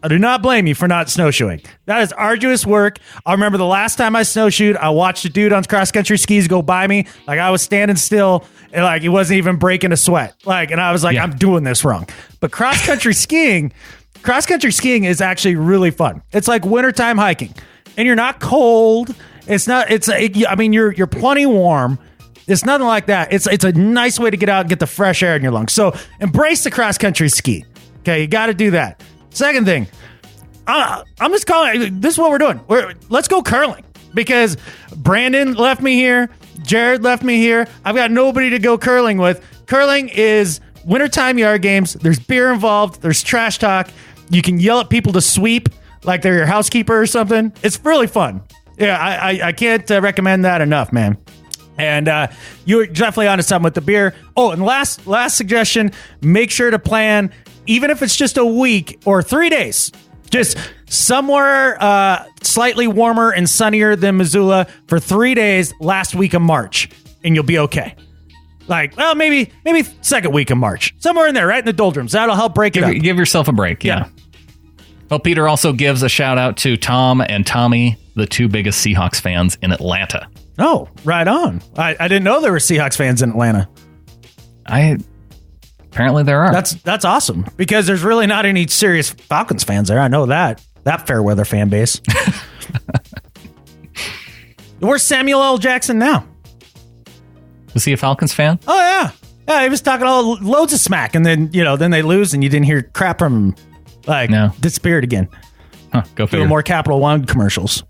do not blame you for not snowshoeing. That is arduous work. I remember the last time I snowshoed, I watched a dude on cross-country skis go by me. Like, I was standing still, and like, he wasn't even breaking a sweat. Like, and I was like, I'm doing this wrong. But cross-country skiing is actually really fun. It's like wintertime hiking, and you're not cold. You're plenty warm. It's nothing like that. It's a nice way to get out and get the fresh air in your lungs. So embrace the cross-country ski. Okay, you got to do that. Second thing, I'm just calling. This is what we're doing. Let's go curling, because Brandon left me here. Jared left me here. I've got nobody to go curling with. Curling is wintertime yard games. There's beer involved. There's trash talk. You can yell at people to sweep like they're your housekeeper or something. It's really fun. Yeah, I can't recommend that enough, man. And you're definitely onto something with the beer. Oh, and last suggestion, make sure to plan, even if it's just a week or 3 days, just somewhere slightly warmer and sunnier than Missoula for 3 days last week of March, and you'll be okay. Like, well, maybe second week of March, somewhere in there, right in the doldrums. That'll help break it up. Give yourself a break, yeah. Well, Peter also gives a shout out to Tom and Tommy, the two biggest Seahawks fans in Atlanta. Oh, right on. I didn't know there were Seahawks fans in Atlanta. Apparently there are. That's awesome, because there's really not any serious Falcons fans there. I know that fair weather fan base. Where's Samuel L. Jackson now? Was he a Falcons fan? Oh yeah, he was talking loads of smack, and then they lose, and you didn't hear crap from him. Like, no. Disappeared again. Huh, go figure. Doing more Capital One commercials.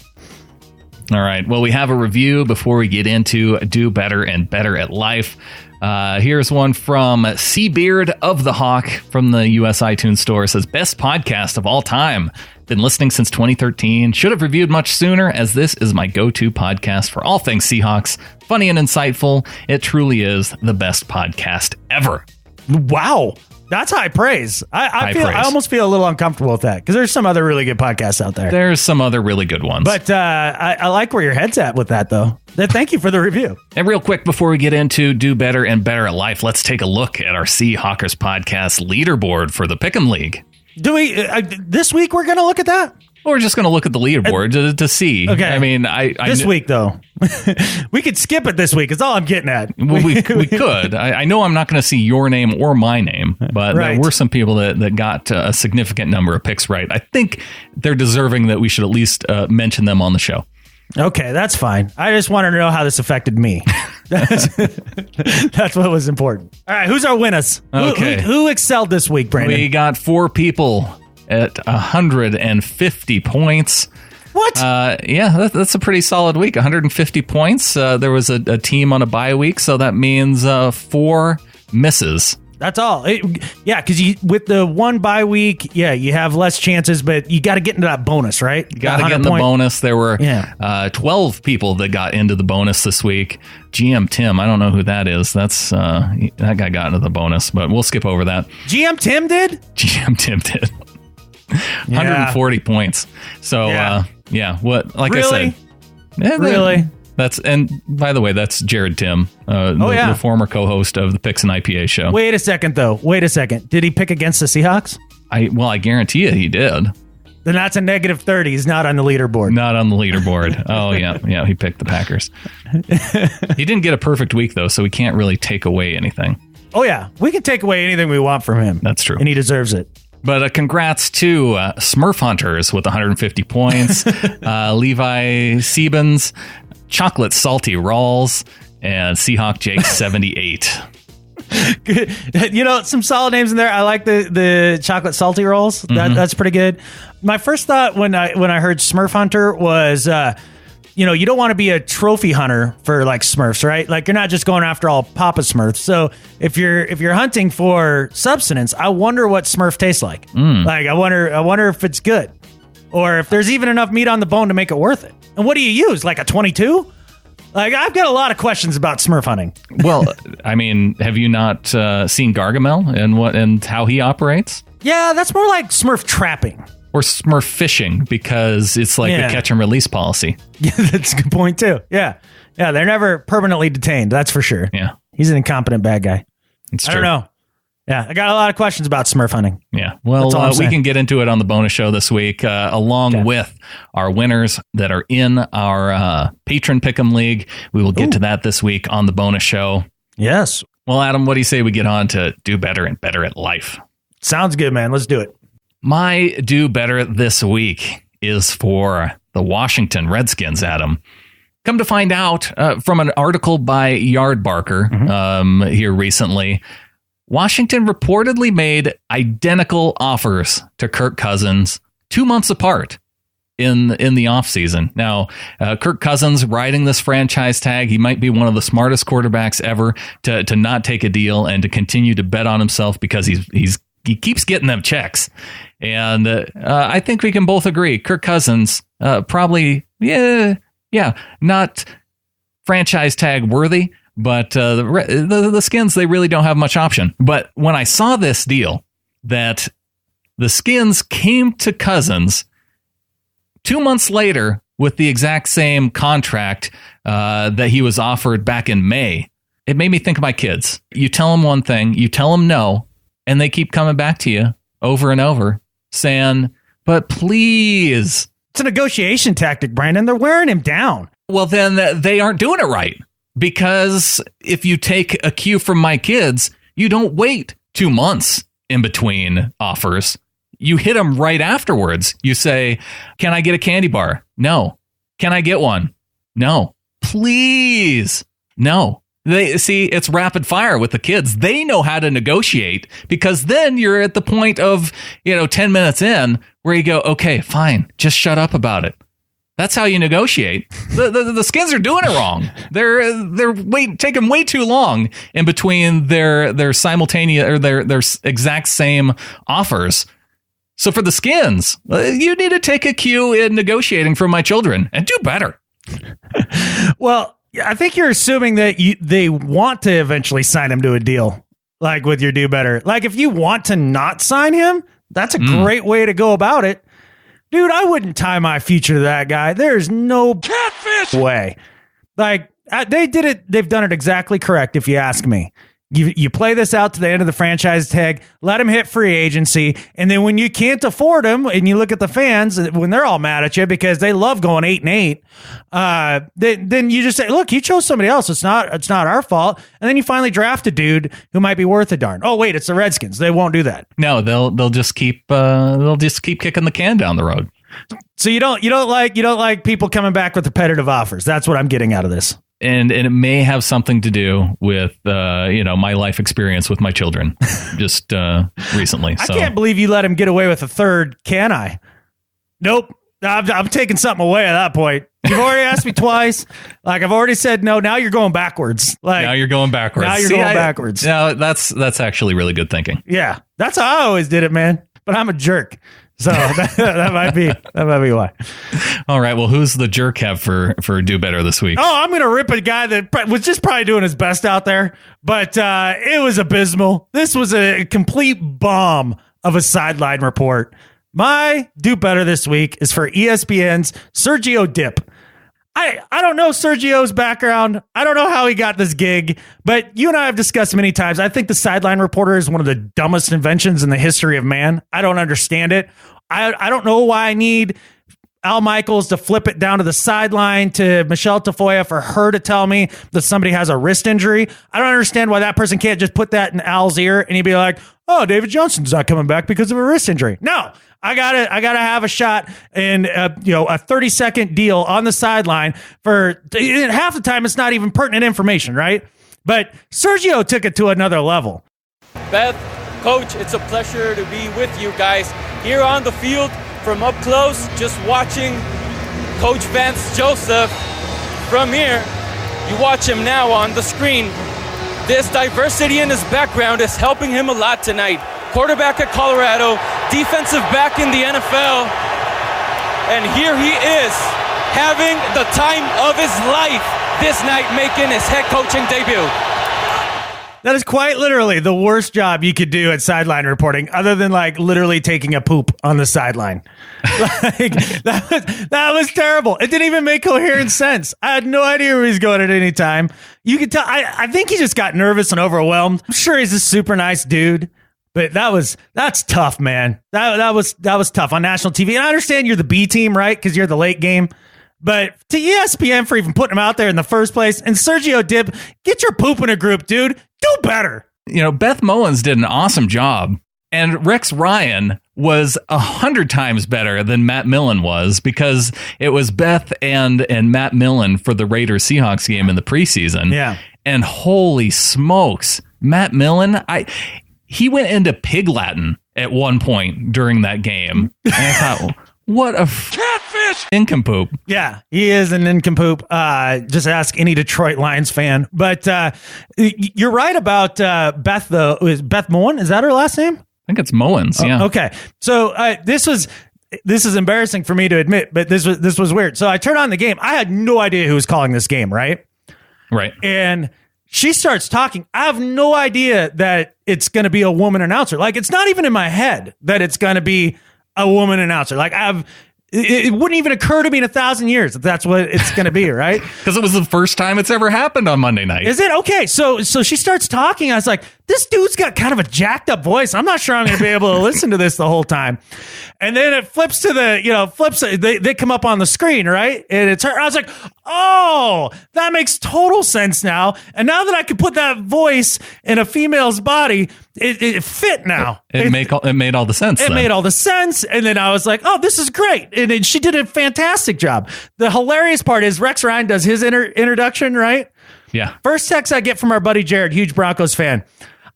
All right. Well, we have a review before we get into Do Better and Better at Life. Here's one from Seabeard of the Hawk from the US iTunes Store. It says, best podcast of all time. Been listening since 2013. Should have reviewed much sooner, as this is my go-to podcast for all things Seahawks. Funny and insightful. It truly is the best podcast ever. Wow. That's high praise. I almost feel a little uncomfortable with that because there's some other really good podcasts out there. There's some other really good ones. But I like where your head's at with that, though. Thank you for the review. And real quick, before we get into Do Better and Better at Life, let's take a look at our Seahawkers podcast leaderboard for the Pick'em League. Do we this week we're going to look at that? Or we're just going to look at the leaderboard to see. Okay. I mean, this week, though. We could skip it this week. Is all I'm getting at. Well, we could. I know I'm not going to see your name or my name, but Right. there were some people that got a significant number of picks right. I think they're deserving that we should at least mention them on the show. Okay, that's fine. I just wanted to know how this affected me. That's what was important. All right, who's our winners? Okay. Who excelled this week, Brandon? We got 4 people at 150 points. What? Yeah, that's a pretty solid week. 150 points. There was a team on a bye week, so that means 4 misses. That's all. Because with the one bye week, you have less chances, but you got to get into that bonus, right? You got to get in the bonus. There were 12 people that got into the bonus this week. GM Tim, I don't know who that is. That's that guy got into the bonus, but we'll skip over that. GM Tim did? GM Tim did. 140 points. So, what? Like really? I said, really? And by the way, that's Jared Tim, the former co-host of the Picks and IPA show. Wait a second, though. Did he pick against the Seahawks? I guarantee you he did. Then that's a negative 30. He's not on the leaderboard. Not on the leaderboard. Oh, yeah. He picked the Packers. He didn't get a perfect week, though, so we can't really take away anything. Oh, yeah. We can take away anything we want from him. That's true. And he deserves it. But congrats to Smurf Hunters with 150 points, Levi Siebens, Chocolate Salty Rawls, and Seahawk Jake 78. Good. Some solid names in there. I like the Chocolate Salty Rolls. That's pretty good. My first thought when I heard Smurf Hunter was, you don't want to be a trophy hunter for like Smurfs, right? Like you're not just going after all Papa Smurfs. So if you're hunting for substance, I wonder what Smurf tastes like. Like I wonder if it's good, or if there's even enough meat on the bone to make it worth it. And what do you use? Like a 22? Like I've got a lot of questions about Smurf hunting. Well, I mean, have you not seen Gargamel and how he operates? Yeah, that's more like Smurf trapping. Or Smurf fishing, because it's like a catch and release policy. Yeah, that's a good point too. Yeah, they're never permanently detained. That's for sure. Yeah, he's an incompetent bad guy. It's true. I don't know. Yeah, I got a lot of questions about Smurf hunting. Yeah, well, we can get into it on the bonus show this week, along with our winners that are in our patron pick'em league. We will get to that this week on the bonus show. Yes. Well, Adam, what do you say we get on to Do Better and Better at Life? Sounds good, man. Let's do it. My Do Better this week is for the Washington Redskins, Adam. Come to find out from an article by Yardbarker here recently, Washington reportedly made identical offers to Kirk Cousins 2 months apart in the offseason. Now, Kirk Cousins riding this franchise tag, he might be one of the smartest quarterbacks ever to not take a deal and to continue to bet on himself because he keeps getting them checks. And I think we can both agree, Kirk Cousins probably, not franchise tag worthy, but the Skins, they really don't have much option. But when I saw this deal that the Skins came to Cousins 2 months later with the exact same contract that he was offered back in May, it made me think of my kids. You tell them one thing, you tell them no, and they keep coming back to you over and over saying, but please. It's a negotiation tactic, Brandon. They're wearing him down. Well, then they aren't doing it right. Because if you take a cue from my kids, you don't wait 2 months in between offers. You hit them right afterwards. You say, can I get a candy bar? No. Can I get one? No. Please. No. They see, it's rapid fire with the kids. They know how to negotiate, because then you're at the point of, 10 minutes in where you go, okay, fine, just shut up about it. That's how you negotiate. The Skins are doing it wrong. They're taking way too long in between their simultaneous or their exact same offers. So for the Skins, you need to take a cue in negotiating from my children and do better. Well, I think you're assuming that they want to eventually sign him to a deal, like with your do better. Like if you want to not sign him, that's a great way to go about it. Dude, I wouldn't tie my future to that guy. There's no catfish way. Like they did it. They've done it exactly correct. If you ask me, you play this out to the end of the franchise tag, let him hit free agency. And then when you can't afford him and you look at the fans when they're all mad at you because they love going 8-8, then you just say, look, you chose somebody else. It's not our fault. And then you finally draft a dude who might be worth a darn. Oh, wait, it's the Redskins. They won't do that. No, they'll just keep kicking the can down the road. So you don't like people coming back with repetitive offers. That's what I'm getting out of this. And it may have something to do with my life experience with my children just recently. So. I can't believe you let him get away with a third. Can I? Nope. I'm taking something away at that point. You've already asked me twice. Like I've already said no. Now you're going backwards. Now you're going backwards. Backwards. No, that's actually really good thinking. Yeah, that's how I always did it, man. But I'm a jerk. So that might be why. All right. Well, who's the jerk have for do better this week? Oh, I'm going to rip a guy that was just probably doing his best out there, but it was abysmal. This was a complete bomb of a sideline report. My do better this week is for ESPN's Sergio Dip. I don't know Sergio's background. I don't know how he got this gig, but you and I have discussed many times. I think the sideline reporter is one of the dumbest inventions in the history of man. I don't understand it. I don't know why I need Al Michaels to flip it down to the sideline to Michelle Tafoya for her to tell me that somebody has a wrist injury. I don't understand why that person can't just put that in Al's ear and he'd be like, oh, David Johnson's not coming back because of a wrist injury. No. I gotta have a shot in a 30-second deal on the sideline for half the time. It's not even pertinent information, right? But Sergio took it to another level. Beth, Coach, it's a pleasure to be with you guys here on the field from up close, just watching Coach Vance Joseph from here. You watch him now on the screen. This diversity in his background is helping him a lot tonight. Quarterback at Colorado, defensive back in the NFL, and here he is having the time of his life this night, making his head coaching debut. That is quite literally the worst job you could do at sideline reporting, other than like literally taking a poop on the sideline. Like that was terrible. It didn't even make coherent sense. I had no idea where he's going at any time. You could tell. I think he just got nervous and overwhelmed. I'm sure he's a super nice dude. But that's tough, man. That was tough on national TV. And I understand you're the B team, right? Because you're the late game. But to ESPN for even putting him out there in the first place, and Sergio Dip, get your poop in a group, dude. Do better. Beth Mowins did an awesome job. And Rex Ryan was 100 times better than Matt Millen was, because it was Beth and Matt Millen for the Raiders Seahawks game in the preseason. Yeah. And holy smokes, Matt Millen, he went into Pig Latin at one point during that game. And I thought, what a catfish nincompoop. Yeah, he is a nincompoop. Just ask any Detroit Lions fan. But you're right about Beth, though. Is Beth Moen? Is that her last name? I think it's Mowins. Yeah. Okay. So this is embarrassing for me to admit, but this was weird. So I turned on the game. I had no idea who was calling this game, right? Right. And she starts talking. I have no idea that it's going to be a woman announcer. Like, it's not even in my head that it's going to be a woman announcer. Like, it wouldn't even occur to me in 1,000 years that that's what it's going to be, right? Because it was the first time it's ever happened on Monday night. Is it? Okay. So she starts talking. I was like, this dude's got kind of a jacked up voice. I'm not sure I'm going to be able to listen to this the whole time. And then it flips to they come up on the screen, right? And it's her. I was like, oh, that makes total sense now. And now that I can put that voice in a female's body, it fit now. It made all the sense. It made all the sense. And then I was like, oh, this is great. And she did a fantastic job. The hilarious part is Rex Ryan does his introduction, right? Yeah. First text I get from our buddy Jared, huge Broncos fan.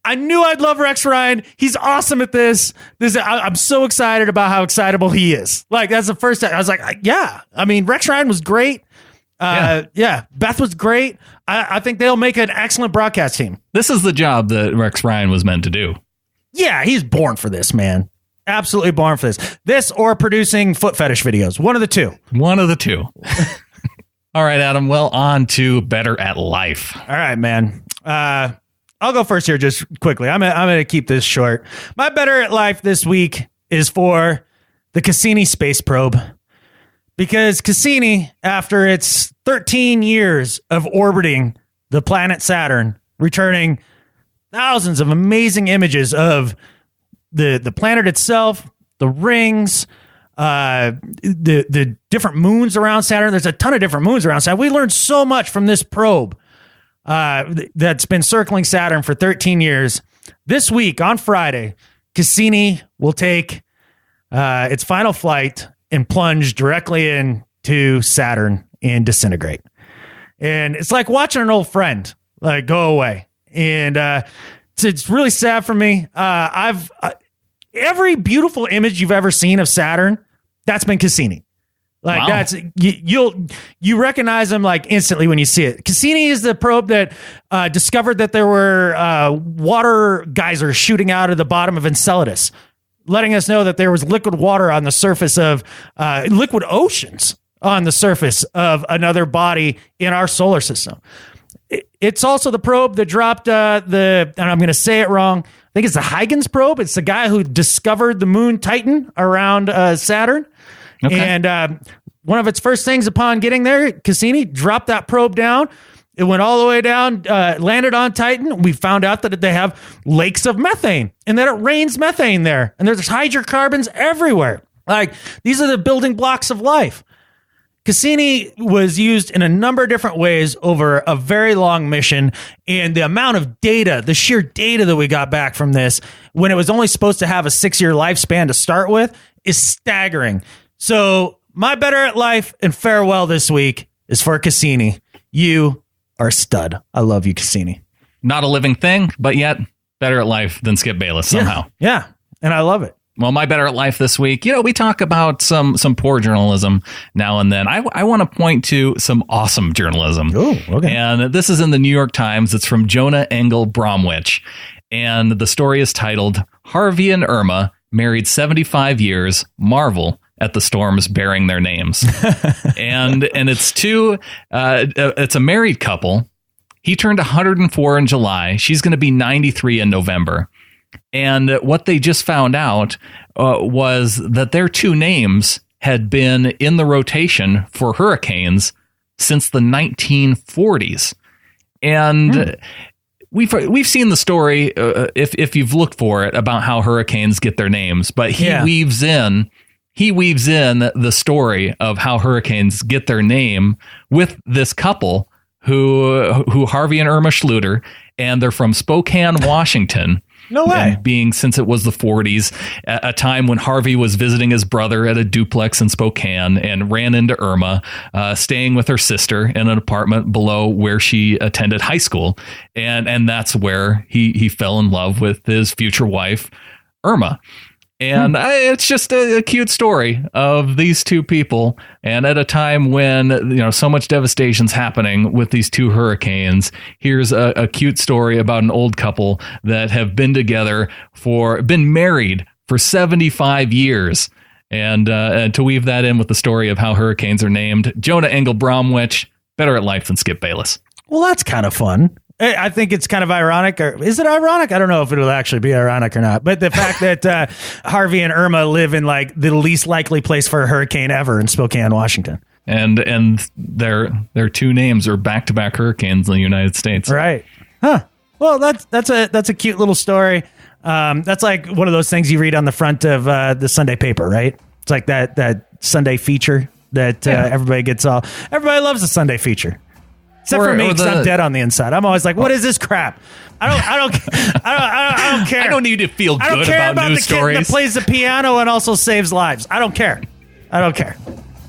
I knew I'd love Rex Ryan. He's awesome at this. I'm so excited about how excitable he is. Like, that's the first time I was like, yeah. I mean, Rex Ryan was great. Beth was great. I think they'll make an excellent broadcast team. This is the job that Rex Ryan was meant to do. Yeah, he's born for this, man. Absolutely born for this. This or producing foot fetish videos. One of the two. One of the two. All right, Adam. Well, on to Better at Life. All right, man. I'll go first here just quickly. I'm going to keep this short. My Better at Life this week is for the Cassini space probe. Because Cassini, after its 13 years of orbiting the planet Saturn, returning thousands of amazing images of the planet itself, the rings, the different moons around Saturn. There's a ton of different moons around Saturn. We learned so much from this probe that's been circling Saturn for 13 years. This week, on Friday, Cassini will take its final flight and plunge directly into Saturn and disintegrate. And it's like watching an old friend like go away. And it's really sad for me. Every beautiful image you've ever seen of Saturn, that's been Cassini. Like, wow. That's you recognize him like instantly when you see it. Cassini is the probe that discovered that there were water geysers shooting out of the bottom of Enceladus, letting us know that there was liquid water on the surface of liquid oceans on the surface of another body in our solar system. It's also the probe that dropped and I'm going to say it wrong, I think it's the Huygens probe. It's the guy who discovered the moon Titan around Saturn. Okay. And one of its first things upon getting there, Cassini dropped that probe down. It went all the way down, landed on Titan. We found out that they have lakes of methane and that it rains methane there. And there's hydrocarbons everywhere. Like, these are the building blocks of life. Cassini was used in a number of different ways over a very long mission. And the amount of data, the sheer data that we got back from this, when it was only supposed to have a 6-year lifespan to start with, is staggering. So my Better at Life and farewell this week is for Cassini. You are a stud. I love you, Cassini. Not a living thing, but yet better at life than Skip Bayless somehow. Yeah. And I love it. Well, my Better at Life this week, we talk about some poor journalism now and then. I want to point to some awesome journalism. Oh, okay. And this is in the New York Times. It's from Jonah Engel Bromwich. And the story is titled, Harvey and Irma Married 75 Years, Marvel at the Storms Bearing Their Names. and it's it's a married couple. He turned 104 in July. She's going to be 93 in November. And what they just found out was that their two names had been in the rotation for hurricanes since the 1940s. And we've seen the story, if you've looked for it, about how hurricanes get their names. But he weaves in the story of how hurricanes get their name with this couple who Harvey and Irma Schluter, and they're from Spokane, Washington. No way. Being since it was the 40s, a time when Harvey was visiting his brother at a duplex in Spokane and ran into Irma, staying with her sister in an apartment below where she attended high school. And that's where he fell in love with his future wife, Irma. And it's just a cute story of these two people. And at a time when, so much devastation's happening with these two hurricanes, here's a cute story about an old couple that have been married for 75 years. And to weave that in with the story of how hurricanes are named, Jonah Engel Bromwich, better at life than Skip Bayless. Well, that's kind of fun. I think it's kind of ironic, or is it ironic? I don't know if it'll actually be ironic or not. But the fact that Harvey and Irma live in like the least likely place for a hurricane ever in Spokane, Washington, and their two names are back-to-back hurricanes in the United States, right? Huh. Well, that's a cute little story. That's like one of those things you read on the front of the Sunday paper, right? It's like that Sunday feature that everybody loves the Sunday feature. Except for me, because I'm dead on the inside. I'm always like, what is this crap? I don't care. I don't need to feel good about news stories. I don't care about the kid that plays the piano and also saves lives. I don't care.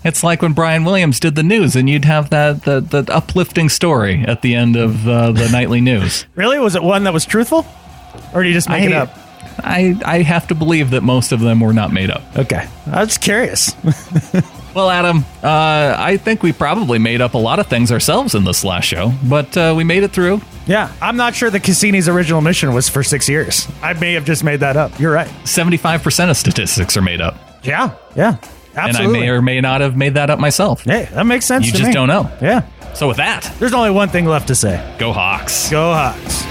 It's like when Brian Williams did the news, and you'd have the uplifting story at the end of the nightly news. Really? Was it one that was truthful? Or do you just make it up? I have to believe that most of them were not made up. Okay. I was curious. Well, Adam, I think we probably made up a lot of things ourselves in this last show, but we made it through. Yeah, I'm not sure that Cassini's original mission was for 6 years. I may have just made that up. You're right. 75% of statistics are made up. Yeah, absolutely. And I may or may not have made that up myself. Hey, that makes sense to me. You just don't know. Yeah. So with that, there's only one thing left to say. Go Hawks. Go Hawks.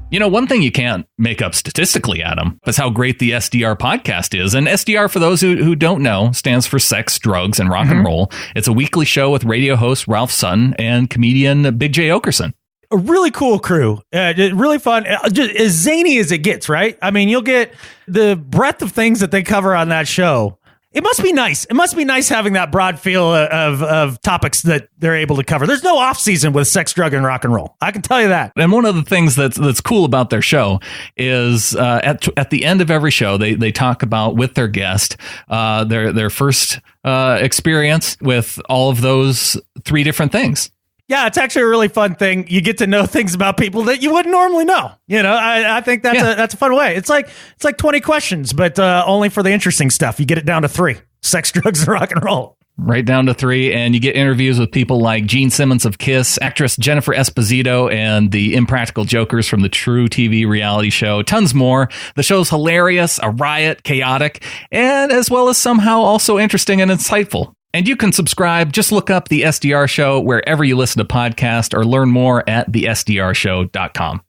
You know, one thing you can't make up statistically, Adam, is how great the SDR podcast is. And SDR, for those who don't know, stands for Sex, Drugs, and Rock and Roll. It's a weekly show with radio host Ralph Sutton and comedian Big J. Okerson. A really cool crew. Really fun. Just as zany as it gets, right? I mean, you'll get the breadth of things that they cover on that show. It must be nice. It must be nice having that broad field of topics that they're able to cover. There's no off season with Sex, Drug, and Rock and Roll. I can tell you that. And one of the things that's cool about their show is at the end of every show, they talk about with their guest their first experience with all of those 3 different things. Yeah, it's actually a really fun thing. You get to know things about people that you wouldn't normally know. You know, I think that's a fun way. It's like 20 questions, but only for the interesting stuff. You get it down to 3: Sex, Drugs, and Rock and Roll. Right down to 3, and you get interviews with people like Gene Simmons of Kiss, actress Jennifer Esposito, and the Impractical Jokers from the True TV reality show. Tons more. The show's hilarious, a riot, chaotic, and as well as somehow also interesting and insightful. And you can subscribe. Just look up The SDR Show wherever you listen to podcasts or learn more at thesdrshow.com.